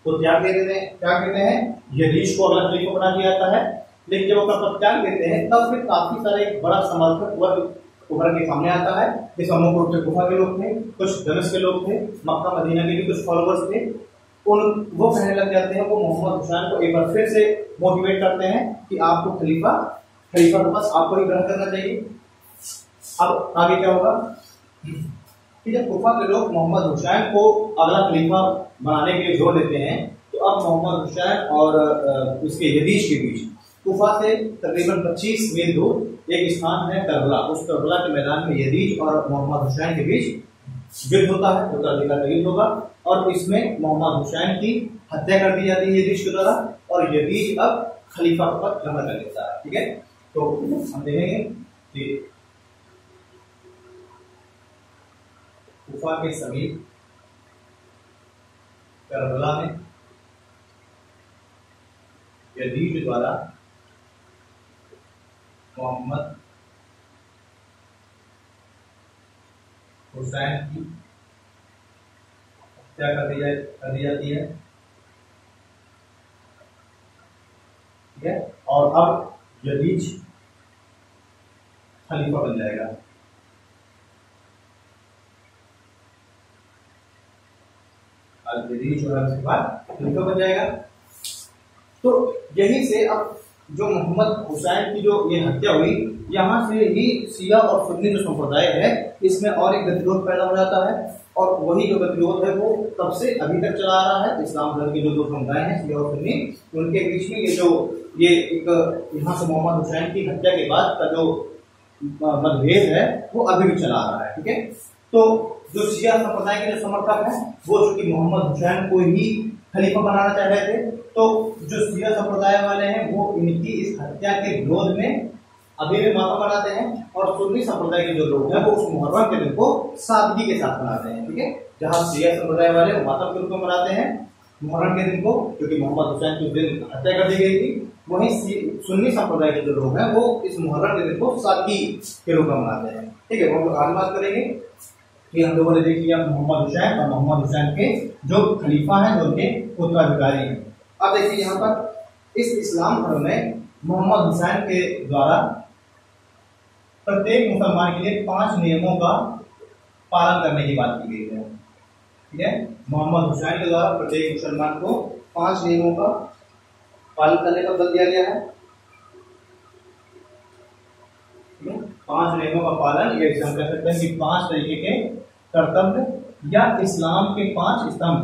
को त्याग दे देते हैं। क्या कहते हैं? यजीद को अगला खलीफा बना दिया जाता है। लेकिन जब अपना पद त्याग देते हैं तब फिर काफी सारे एक बड़ा समर्थक वर्ग उभर के सामने आता है। जिसमें मुख्य रूप से कुफा के लोग थे, कुछ दमिश्क के लोग थे, मक्का मदीना के भी कुछ फॉलोअर्स थे। उन वो कहने लग जाते हैं, वो मोहम्मद हुसैन को एक बार फिर से मोटिवेट करते हैं कि आपको खलीफा के पास आपको ही ग्रहण करना चाहिए। अब आगे क्या होगा कि जब कुफा के लोग मोहम्मद हुसैन को अगला खलीफा बनाने के लिए जोर देते हैं, तो अब मोहम्मद हुसैन और उसके यजीद के बीच कुफा से तकरीबन 25 मील दूर एक स्थान है करबला। उस करबला के मैदान में यजीद और मोहम्मद हुसैन के बीच युद्ध होता है, उत्तराधिकार का युद्ध होगा, और इसमें मोहम्मद हुसैन की हत्या कर दी जाती है यजीद के द्वारा, और यजीद अब खलीफा का पद ग्रहण कर लेता है। ठीक है, तो हम देखेंगे कि कुफा के समीप करबला में यजीद द्वारा मोहम्मद हुसैन की हत्या कर दी जाती है। ठीक है, और अब यजीद खलीफा बन जाएगा। अब यजीद जो है उसके बाद खलीफा बन जाएगा। तो यहीं से अब जो मोहम्मद हुसैन की जो ये हत्या हुई, यहाँ से ही शिया और सुन्नी जो संप्रदाय है इसमें और एक गतिरोध पैदा हो जाता है, और वही जो गतिरोध है वो तब से अभी तक चला आ रहा है। इस्लाम धर्म के जो दो समुदाय हैं शिया और सुन्नी, उनके बीच में ये एक यहाँ से मोहम्मद हुसैन की हत्या के बाद का जो मतभेद है वो अभी भी चला आ रहा है। ठीक है, तो जो शिया संप्रदाय के जो समर्थक हैं वो चूंकि मोहम्मद हुसैन को ही खलीफा बनाना चाह रहे थे, तो जो शिया संप्रदाय वाले हैं वो इनकी इस हत्या के विरोध में अभी भी मातम मनाते हैं, और सुन्नी संप्रदाय के जो लोग हैं वो उस मुहर्रम के दिन को सादगी के साथ मनाते हैं। ठीक है, जहाँ शिया संप्रदाय वाले वो मातम के रूप में मनाते हैं मुहर्रम के दिन को, क्योंकि मोहम्मद हुसैन की उस दिन हत्या कर दी गई थी, वहीं सुन्नी संप्रदाय के जो लोग हैं वो इस मुहर्रम के दिन को सादगी के रूप में मनाते हैं। ठीक है, हम लोग आज बात करेंगे कि हम लोगों ने देख लिया मोहम्मद हुसैन और मोहम्मद हुसैन के जो खलीफा हैं, जो उनके उत्तराधिकारी हैं। अब देखिए यहाँ पर इस इस्लाम धर्म में मोहम्मद हुसैन के द्वारा प्रत्येक मुसलमान के लिए 5 नियमों का पालन करने की बात की गई है। ठीक है, मोहम्मद हुसैन के द्वारा प्रत्येक मुसलमान को 5 नियमों का पालन करने का बल दिया गया है। 5 नियमों का पालन, ये हम कह सकते हैं कि 5 तरीके के कर्तव्य या इस्लाम के 5 स्तंभ।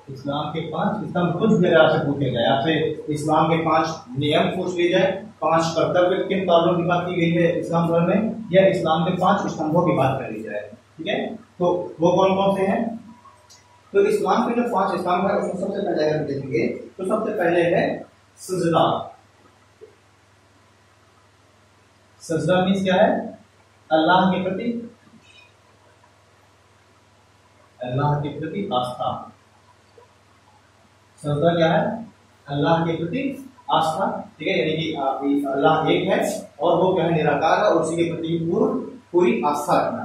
इस्लाम के 5 स्तंभ कुछ भी आपसे पूछे जाए, आपसे इस्लाम के 5 नियम पूछ लिए जाए, 5 कर्तव्य किन कारणों की बात की गई है इस्लाम धर्म में, या इस्लाम के 5 स्तंभों की बात कर ली जाए। ठीक है, तो वो कौन कौन से हैं? तो इस्लाम के जो 5 स्तंभ है उसमें सबसे पहले अगर देखेंगे तो सबसे पहले है सजदा। सजदा मीन्स क्या है? अल्लाह के प्रति आस्था। सजदा क्या है? अल्लाह के प्रति आस्था। ठीक है, यानी कि अल्लाह एक है और वो क्या है? निराकार है, और उसी के प्रति पूरी आस्था रखना,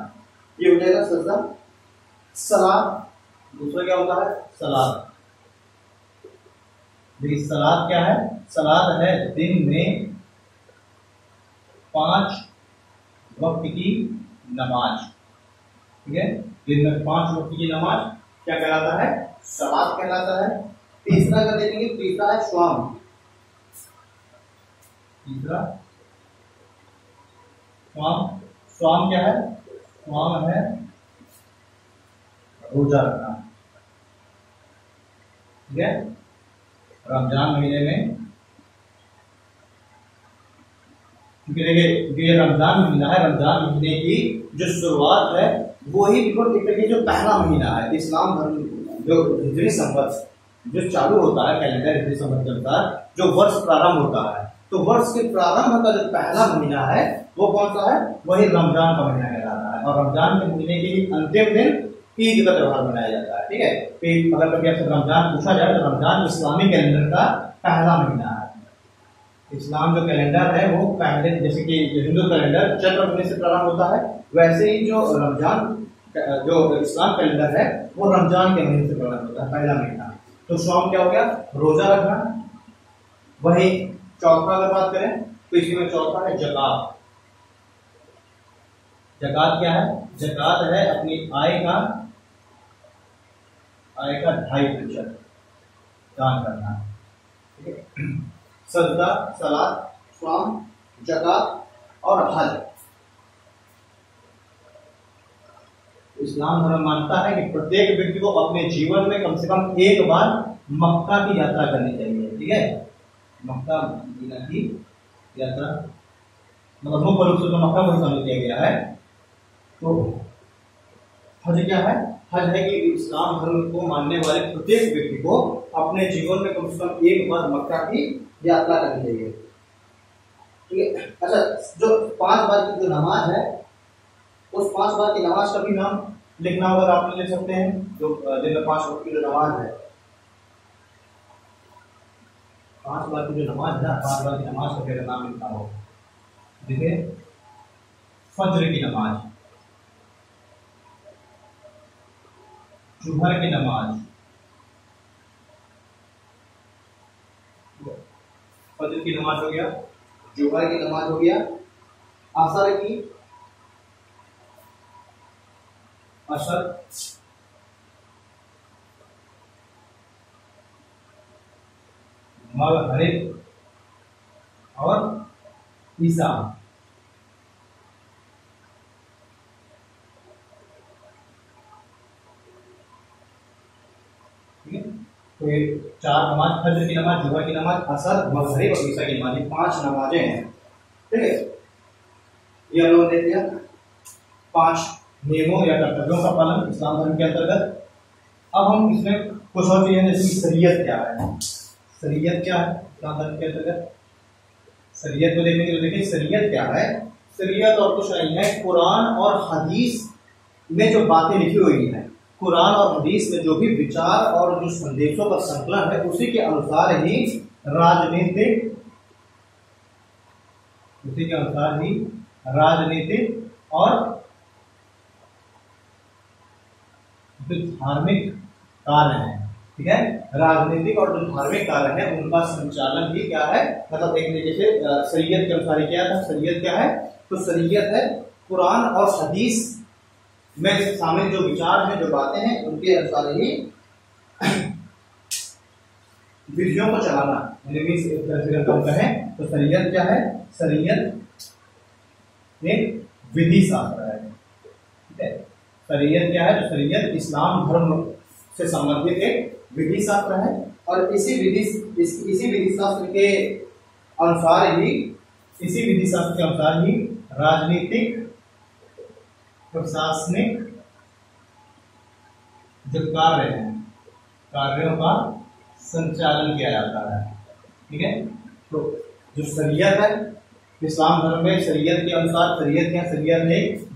ये हो जाएगा सजदा। सलात, दूसरा क्या होता है? सलात। देखिए सलात क्या है? सलात है दिन में 5 वक्त की नमाज। ठीक है, दिन में 5 वक्त की नमाज क्या कहलाता है? सलात कहलाता है। तीसरा का देखेंगे, तीसरा है स्वाम। तीसरा स्वाम क्या है? स्वाम है रोजा रखना। ठीक है, रमजान महीने में, क्योंकि देखिए ये रमजान महीना है, रमजान महीने की जो शुरुआत है वो ही बिल्कुल एक तरीके जो पहला महीना है इस्लाम धर्म, जो हिजरी संवत जो चालू होता है कैलेंडर हिजरी संवत के अनुसार, जो वर्ष प्रारंभ होता है, तो वर्ष के प्रारंभ का जो पहला महीना है वो कौन सा है? वही रमजान का महीना कहलाता है। और रमजान के महीने के अंतिम दिन ईद का त्योहार मनाया जाता है। ठीक है, फिर अगर कभी आपसे रमजान पूछा जाए तो रमजान इस्लामी कैलेंडर का पहला महीना है। इस्लाम जो कैलेंडर है वो पहले, जैसे कि हिंदू कैलेंडर चंद्र महीने से प्रारंभ होता है, वैसे ही जो रमजान जो इस्लाम कैलेंडर है वो रमजान के महीने से प्रारंभ होता है, पहला महीना। तो सौम क्या हो गया? रोजा रखना। वही चौथा अगर बात करें तो इसी में चौथा है जकात। जकात क्या है? जकात है अपनी आय का 2.5% दान करना। ठीक है, सजदा, सलात, स्वाम, जकात और हज। इस्लाम धर्म मानता है कि प्रत्येक व्यक्ति को अपने जीवन में कम से कम एक बार मक्का की यात्रा करनी चाहिए। ठीक है, मक्का मदीना की यात्रा, मतलब मुख्य रूप से तो मक्का को शामिल किया गया है। तो हज क्या है? हज है कि इस्लाम धर्म को मानने वाले प्रत्येक व्यक्ति को अपने जीवन में कम से कम एक बार मक्का की यात्रा करनी चाहिए। ठीक है, अच्छा, जो 5 बार की जो नमाज है, उस 5 बार की नमाज का भी नाम लिखना होगा, आप लिख सकते हैं। जो दिन में 5 वक्त की जो नमाज है, 5 बार की जो नमाज है, 5 बार की नमाज का मेरा नाम लिखना होगा। देखिए, फज्र की नमाज, जुहर की नमाज, फज्र की नमाज हो गया, जुहर की नमाज हो गया, असर की, असर, मगरिब और ईसा। ठीक है, तो ये 4 नमाज, फज्र की नमाज, जुहर की नमाज, असर, मगरिब और ईसा की नमाज, 5 नमाजें हैं। ठीक है, ये हम लोगों ने देख लिया 5 नियमों या कर्तव्यों का पालन इस्लाम धर्म के अंतर्गत। अब हम इसमें कुछ और चीजें, जैसे शरीयत क्या है। शरीयत क्या है इस्लाम धर्म के अंतर्गत? शरीयत को देखेंगे तो देखिए, शरीयत क्या है? शरीयत और कुछ नहीं है, कुरान और हदीस में जो बातें लिखी हुई हैं, कुरान और हदीस में जो भी विचार और जो संदेशों का संकलन है, उसी के अनुसार ही राजनीतिक और जो धार्मिक कार्य है, ठीक है, राजनीतिक और जो धार्मिक कार्य है उनका संचालन भी क्या है, मतलब एक तरीके से शरीयत के अनुसार ही क्या था। शरीयत क्या है? तो शरीयत है कुरान और हदीस में शामिल जो विचार हैं, जो बातें हैं, उनके अनुसार ही विधियों को चलाना। एक तरह से हम कहें तो शरीयत क्या है? शरीयत एक विधि शास्त्र है। ठीक है, शरीयत क्या है? तो शरीयत इस्लाम धर्म से संबंधित एक विधि शास्त्र है, और इसी विधि शास्त्र के अनुसार ही राजनीतिक, प्रशासनिक जो कार्य हैं, कार्यों का संचालन किया जाता है। ठीक है, तो जो शरीयत है इस्लाम धर्म में, शरीयत के अनुसार, शरीयत है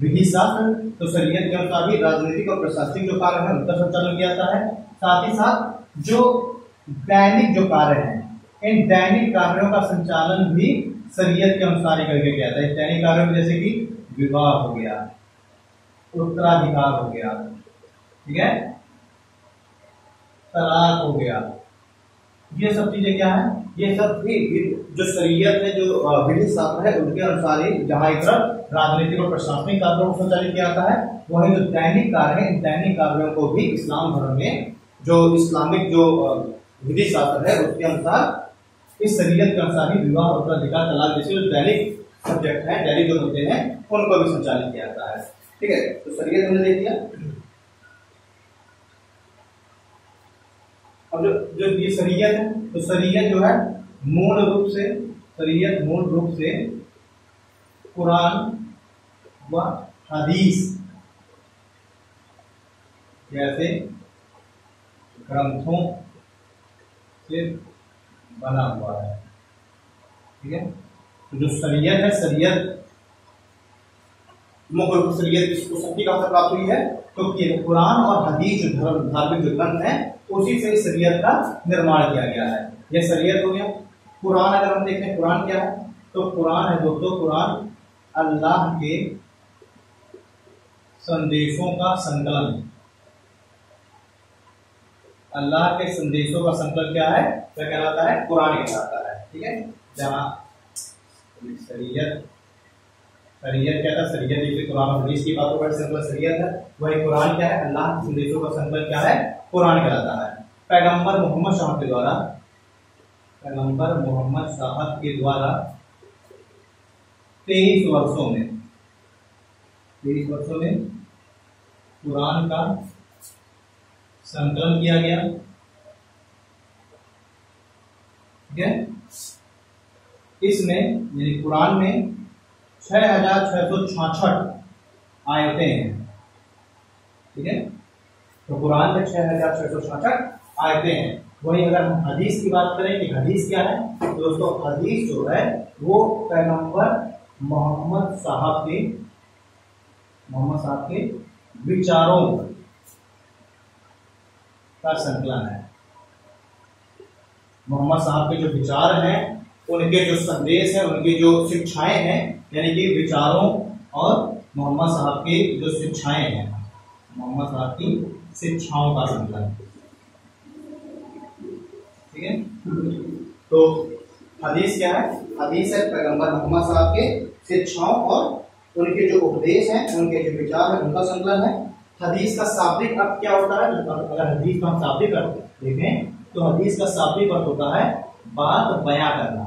विधि शास्त्र, तो शरीयत के अनुसार ही राजनीतिक और प्रशासनिक जो कार्य है उनका संचालन किया जाता है। साथ ही साथ जो दैनिक जो कार्य हैं, इन दैनिक कार्यों का संचालन भी शरीयत के अनुसार ही करके किया जाता है। दैनिक कार्यों में जैसे कि विवाह हो गया, उत्तराधिकार हो गया, ठीक है, तलाक हो गया, ये सब चीजें क्या है? ये सब भी जो शरीयत है, जो विधि शास्त्र है, उनके अनुसार ही जहां एक तरफ राजनीतिक और प्रशासनिक कार्यों को संचालित किया जाता है, वही जो दैनिक कार्य है, इन दैनिक कार्यों को भी इस्लाम धर्म में जो इस्लामिक जो विधि शास्त्र है उसके अनुसार, इस शरीयत के अनुसार ही विवाह, उत्तराधिकार, तलाक जैसे जो दैनिक सब्जेक्ट है, दैनिक जो होते हैं, उनको भी संचालित किया जाता है। ठीक है, तो शरीयत हमने देख लिया। अब जो ये शरीयत है, तो शरीयत जो है मूल रूप से कुरान व हदीस जैसे ग्रंथों से बना हुआ है। ठीक है, तो जो शरीयत है, शरीयत मुख्य रूप से शरीयत इसको शक्ति कहाँ से प्राप्त हुई है? क्योंकि कुरान और हदीस जो धार्मिक जो ग्रंथ है उसी से शरीयत का निर्माण किया गया है। यह शरीयत हो गया। कुरान अगर हम देखें, कुरान क्या है? तो कुरान है दोस्तों, कुरान अल्लाह के संदेशों का संकलन। अल्लाह के संदेशों का संकलन क्या है? क्या कहलाता है? कुरान कहलाता है। ठीक है, जहाँ शरीयत क्या था? शरीयत जैसे कुरान और हदीस की बातों पर संकलन शरीयत है, वही कुरान क्या है? अल्लाह के संदेशों का संकलन क्या है? कुरान कहलाता है। पैगंबर मोहम्मद साहब के द्वारा, पैगंबर मोहम्मद साहब के द्वारा 23 वर्षों में कुरान का संकलन किया गया। ठीक है, इसमें यानी कुरान में 6666 आयतें हैं। ठीक है, तो कुरान में 6666 आयतें हैं। वही अगर हम हदीस की बात करें कि हदीस क्या है, तो दोस्तों हदीस जो है वो पैगंबर मोहम्मद साहब के विचारों का संकलन है। मोहम्मद साहब के जो विचार हैं, उनके जो संदेश हैं, उनकी जो शिक्षाएं हैं, यानी कि विचारों और मोहम्मद साहब की जो शिक्षाएं हैं, मोहम्मद साहब की शिक्षाओं का संकलन। ठीक है, तो हदीस क्या है? हदीस है पैगंबर मोहम्मद साहब के शिक्षाओं और उनके जो उपदेश हैं, उनके जो विचार हैं, उनका संकलन है। हदीस का शाब्दिक अर्थ क्या होता है? अगर हदीस का हम शाब्दिक अर्थ देखें तो हदीस का शाब्दिक अर्थ होता है बात बयां करना,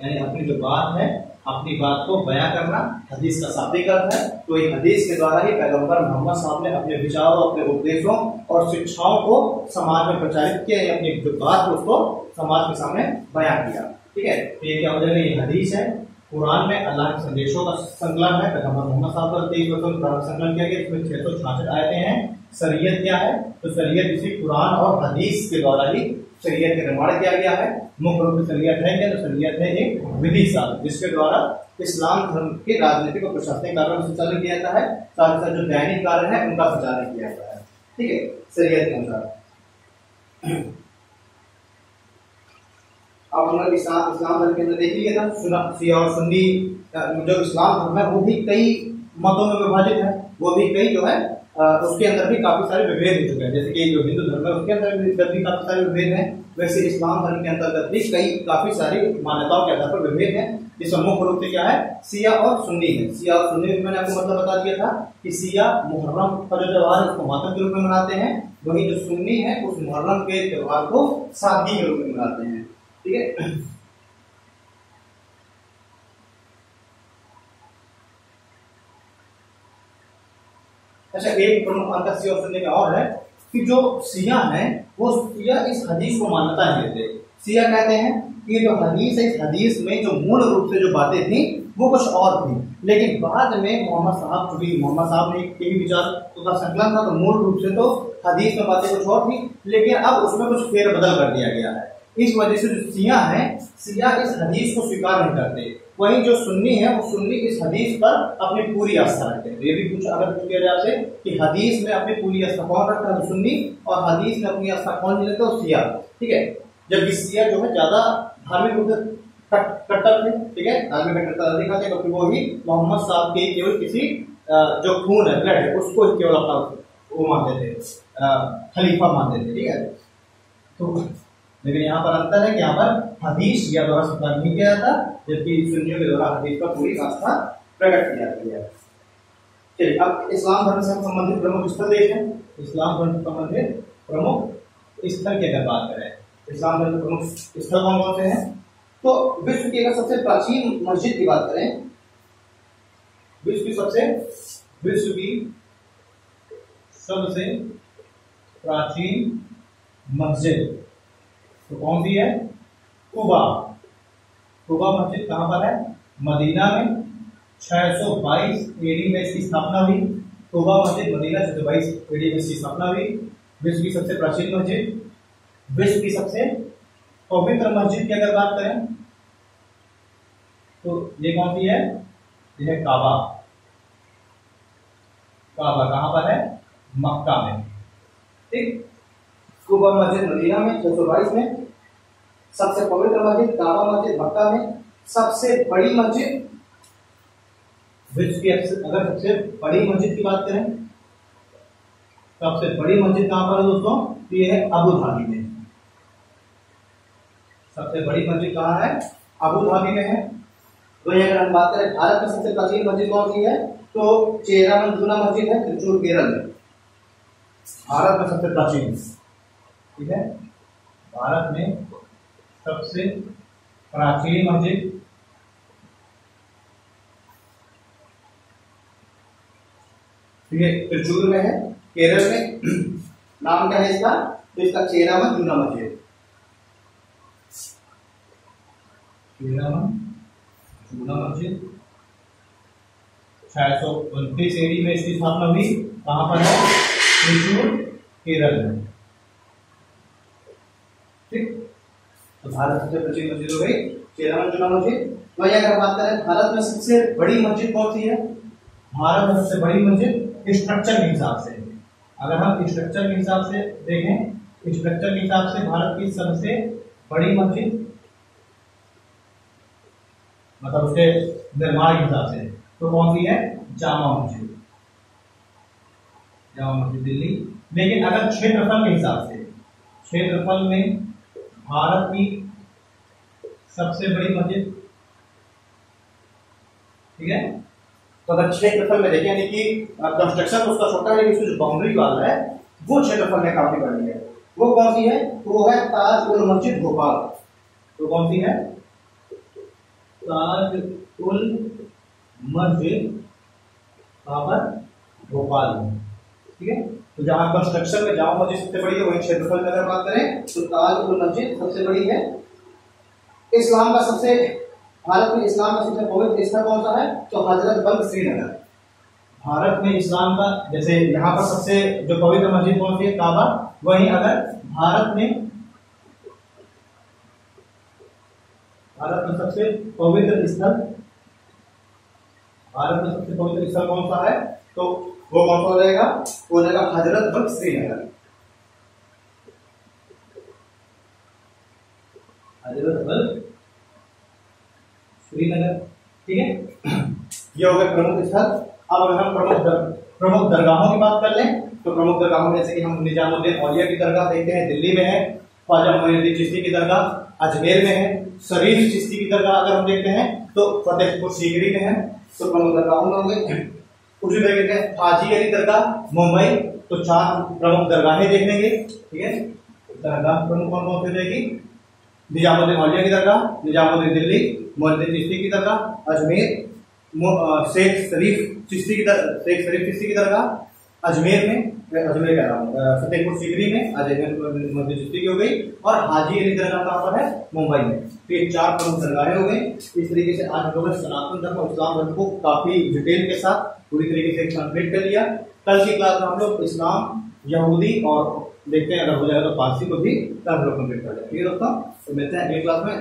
यानी अपनी जो बात है, अपनी बात को बयां करना हदीस का शाब्दिक अर्थ है। तो ये हदीस के द्वारा ही पैगंबर मोहम्मद साहब ने अपने विचारों, अपने उपदेशों और शिक्षाओं को समाज में प्रचारित किया, अपनी जो बात है उसको समाज के सामने बयां किया। ठीक है, तो ये क्या हो जाएगा? ये हदीस है। कुरान में अल्लाह के संदेशों का संकलन है, पैगंबर मोहम्मद साहब का 23 वर्षों में संकलन किया गया, इसमें 666 आयतें हैं। शरीयत क्या है? तो शरीयत इसी कुरान और हदीस के द्वारा ही शरीयत का निर्माण किया गया है। मुख्य रूप से शरीयत है क्या? तो शरीयत है एक विधि शास्त्र जिसके द्वारा इस्लाम धर्म के राजनीतिक और प्रशासनिक कार्यों का संचालन किया जाता है, साथ ही साथ जो दैनिक कार्य है उनका संचालन किया जाता है। ठीक है, शरीयत के अनुसार। अब हम लोग इस्लाम धर्म के अंदर देख लिया था, शिया और सुन्नी जो इस्लाम धर्म है वो भी कई मतों में विभाजित है, वो भी कई जो है उसके अंदर भी काफी सारे विभेद हो चुके हैं। जैसे कि जो हिंदू धर्म है उसके अंदर भी काफी सारे विभेद हैं, वैसे इस्लाम धर्म के अंतर्गत भी काफी सारी मान्यताओं के आधार पर विभेद है, जिसमें मुख्य रूप से क्या है? शिया और सुन्नी है। शिया और सुन्नी में मैंने आपको मतलब बता दिया था कि शिया मुहर्रम का जो त्योहार है उसको मातम के रूप में मनाते हैं, वही जो सुन्नी है उस मुहर्रम के त्योहार को सादगी के रूप में मनाते हैं। ठीक है, अच्छा, एक प्रमुख अंतर शिया और सुन्नी में और है कि जो शिया है वो शिया इस हदीस को मान्यता नहीं देते। शिया कहते हैं कि जो हदीस है, इस हदीस में जो मूल रूप से जो बातें थी वो कुछ और थी, लेकिन बाद में मोहम्मद साहब ने एक विचार का संकलन था, तो मूल रूप से तो हदीस में बातें कुछ और थी, लेकिन अब उसमें कुछ फेरबदल कर दिया गया है। इस वजह से जो शिया है, शिया इस हदीस को स्वीकार नहीं करते, वहीं जो सुन्नी है वो सुन्नी इस हदीस पर अपनी पूरी आस्था रखते हैं। ये भी कुछ अगर पूछ किया जाए आपसे कि हदीस में अपनी पूरी आस्था कौन रखता है? सुन्नी। और हदीस में अपनी आस्था कौन नहीं रखता? शिया। ठीक है, जबकि शिया जो है ज्यादा धार्मिक रूप से कट्टर थे। ठीक है, धार्मिक कट्टरता दिखाते हैं क्योंकि वो ही मोहम्मद साहब के केवल किसी जो खून है, ब्लड है, उसको केवल अपना वो मानते थे, खलीफा मानते थे। ठीक है, तो लेकिन यहाँ पर अंतर है कि यहाँ पर हदीस शिया द्वारा स्वीकार नहीं किया जाता, जबकि सुन्नियों के द्वारा हदीस पर पूरी आस्था प्रकट की जाती है। चलिए, अब इस्लाम धर्म से संबंधित प्रमुख स्थल देख हैं। इस्लाम धर्म से संबंधित प्रमुख स्थल की अगर बात करें, इस्लाम धर्म के प्रमुख स्थल कौन कौन से हैं? तो विश्व की अगर सबसे प्राचीन मस्जिद की बात करें, विश्व की सबसे प्राचीन मस्जिद तो कौन सी है? कुबा मस्जिद कहां पर है? मदीना में 622 एडी में इसकी स्थापना हुई। कुबा मस्जिद मदीना 622 एडी में इसकी स्थापना हुई। विश्व की सबसे प्राचीन मस्जिद, विश्व की सबसे पवित्र मस्जिद की अगर बात करें तो ये कौन सी है? यह है काबा। काबा कहाँ पर है? मक्का में। ठीक, कुबा मस्जिद मदीना में 622 में, सबसे पवित्र मस्जिद काबा मस्जिद मक्का में, सबसे बड़ी मस्जिद विश्व की, अगर सबसे बड़ी मस्जिद की बात करें, सबसे बड़ी मस्जिद कहां पर है दोस्तों? ये है अबू धाबी में। सबसे बड़ी मस्जिद कहां है? अबू धाबी में है। तो अगर हम बात करें भारत में सबसे प्राचीन मस्जिद कौन सी है, तो चेरामंजुना मस्जिद है त्रिचूर केरल में, भारत में सबसे प्राचीन। ठीक है, भारत में सबसे प्राचीन मस्जिद ये त्रिचूर में है, केरल में। नाम क्या है इसका? तो इसका चेरामंजुना मस्जिद, चेरामंजुना मस्जिद 629 ईस्वी में इसकी स्थापना हुई। कहां पर है? त्रिचूर केरल में। ठीक, तो भारत सबसे प्राचीन मस्जिद हो गई चेरामंजुना मस्जिद। वही अगर बात करें भारत में सबसे बड़ी मस्जिद कौन सी है? भारत में सबसे बड़ी मस्जिद स्ट्रक्चर के हिसाब से, अगर हम स्ट्रक्चर के हिसाब से देखें, स्ट्रक्चर के हिसाब से भारत की सबसे बड़ी मस्जिद, मतलब उसके निर्माण के हिसाब से, तो कौन सी है? जामा मस्जिद, जामा मस्जिद दिल्ली। लेकिन अगर क्षेत्रफल के हिसाब से, क्षेत्रफल में भारत की सबसे बड़ी मस्जिद, ठीक है, तो अगर क्षेत्रफल में देखें, यानी कि कंस्ट्रक्शन उसका छोटा है, लेकिन जो बाउंड्री वाला है वो क्षेत्रफल में काफी बड़ी है। वो कौन सी है? तो वो है ताज उल मस्जिद भोपाल। तो कौन सी है? ताज उल मस्जिद भोपाल में। ठीक है, तो जहां कंस्ट्रक्शन में जामा मस्जिद सबसे बड़ी है, वही क्षेत्रफल में अगर बात करें तो ताज उल मस्जिद सबसे बड़ी है। इस्लाम का सबसे, भारत में इस्लाम का सबसे पवित्र स्थल कौन सा है? तो हजरत बल श्रीनगर। भारत में इस्लाम का, जैसे यहाँ पर सबसे जो पवित्र मस्जिद कौन सी है? काबा। वहीं अगर भारत में सबसे पवित्र स्थल, भारत में सबसे पवित्र स्थल कौन सा है? तो वो कौन सा रहेगा? वो रहेगा हजरत बल श्रीनगर, हजरत बल श्रीनगर। ठीक है, ये हो गए प्रमुख स्थल। अब अगर हम प्रमुख दरगाहों की बात कर लें, तो प्रमुख दरगाहों में जैसे कि हम निजामुद्दीन औलिया की दरगाह देखते हैं, दिल्ली में है। ख्वाजा मोइनुद्दीन चिश्ती की दरगाह अजमेर में है। शरीफ चिश्ती की दरगाह अगर हम देखते हैं तो फतेहपुर सीकरी में है। तो प्रमुख दरगाहों में होंगे। उसी तरीके से हाजी अली दरगाह मुंबई। तो 4 प्रमुख दरगाहें देख लेंगे। ठीक है, दरगाह प्रमुख कौन कौन सी रहेगी? निजामुद्दीन औलिया की दरगाह, निजामुद्दीन दिल्ली, मोइनुद्दीन चिश्ती की दरगाह अजमेर, शेख शरीफ चिश्ती की दरगाह अजमेर में, अजमेर कह रहा हूँ, फतेहपुर सीकरी में, अजमेर मस्जिद चिश्ती की हो गई। और हाजी अली दरगाह कहाँ पर है? मुंबई में। तो ये 4 प्रमुख दरगाहें हो गई। इस तरीके से आज हम लोगों ने सनातन धर्म और इस्लाम धर्म को काफी डिटेल के साथ पूरी तरीके से कंप्लीट कर लिया। कल की क्लास में हम लोग इस्लाम, यहूदी और देखते हैं, अगर हो जाएगा तो पारसी को भी कल हम लोग कंप्लीट कर लेंगे। ठीक है दोस्तों, तो मिलते हैं अगली क्लास में।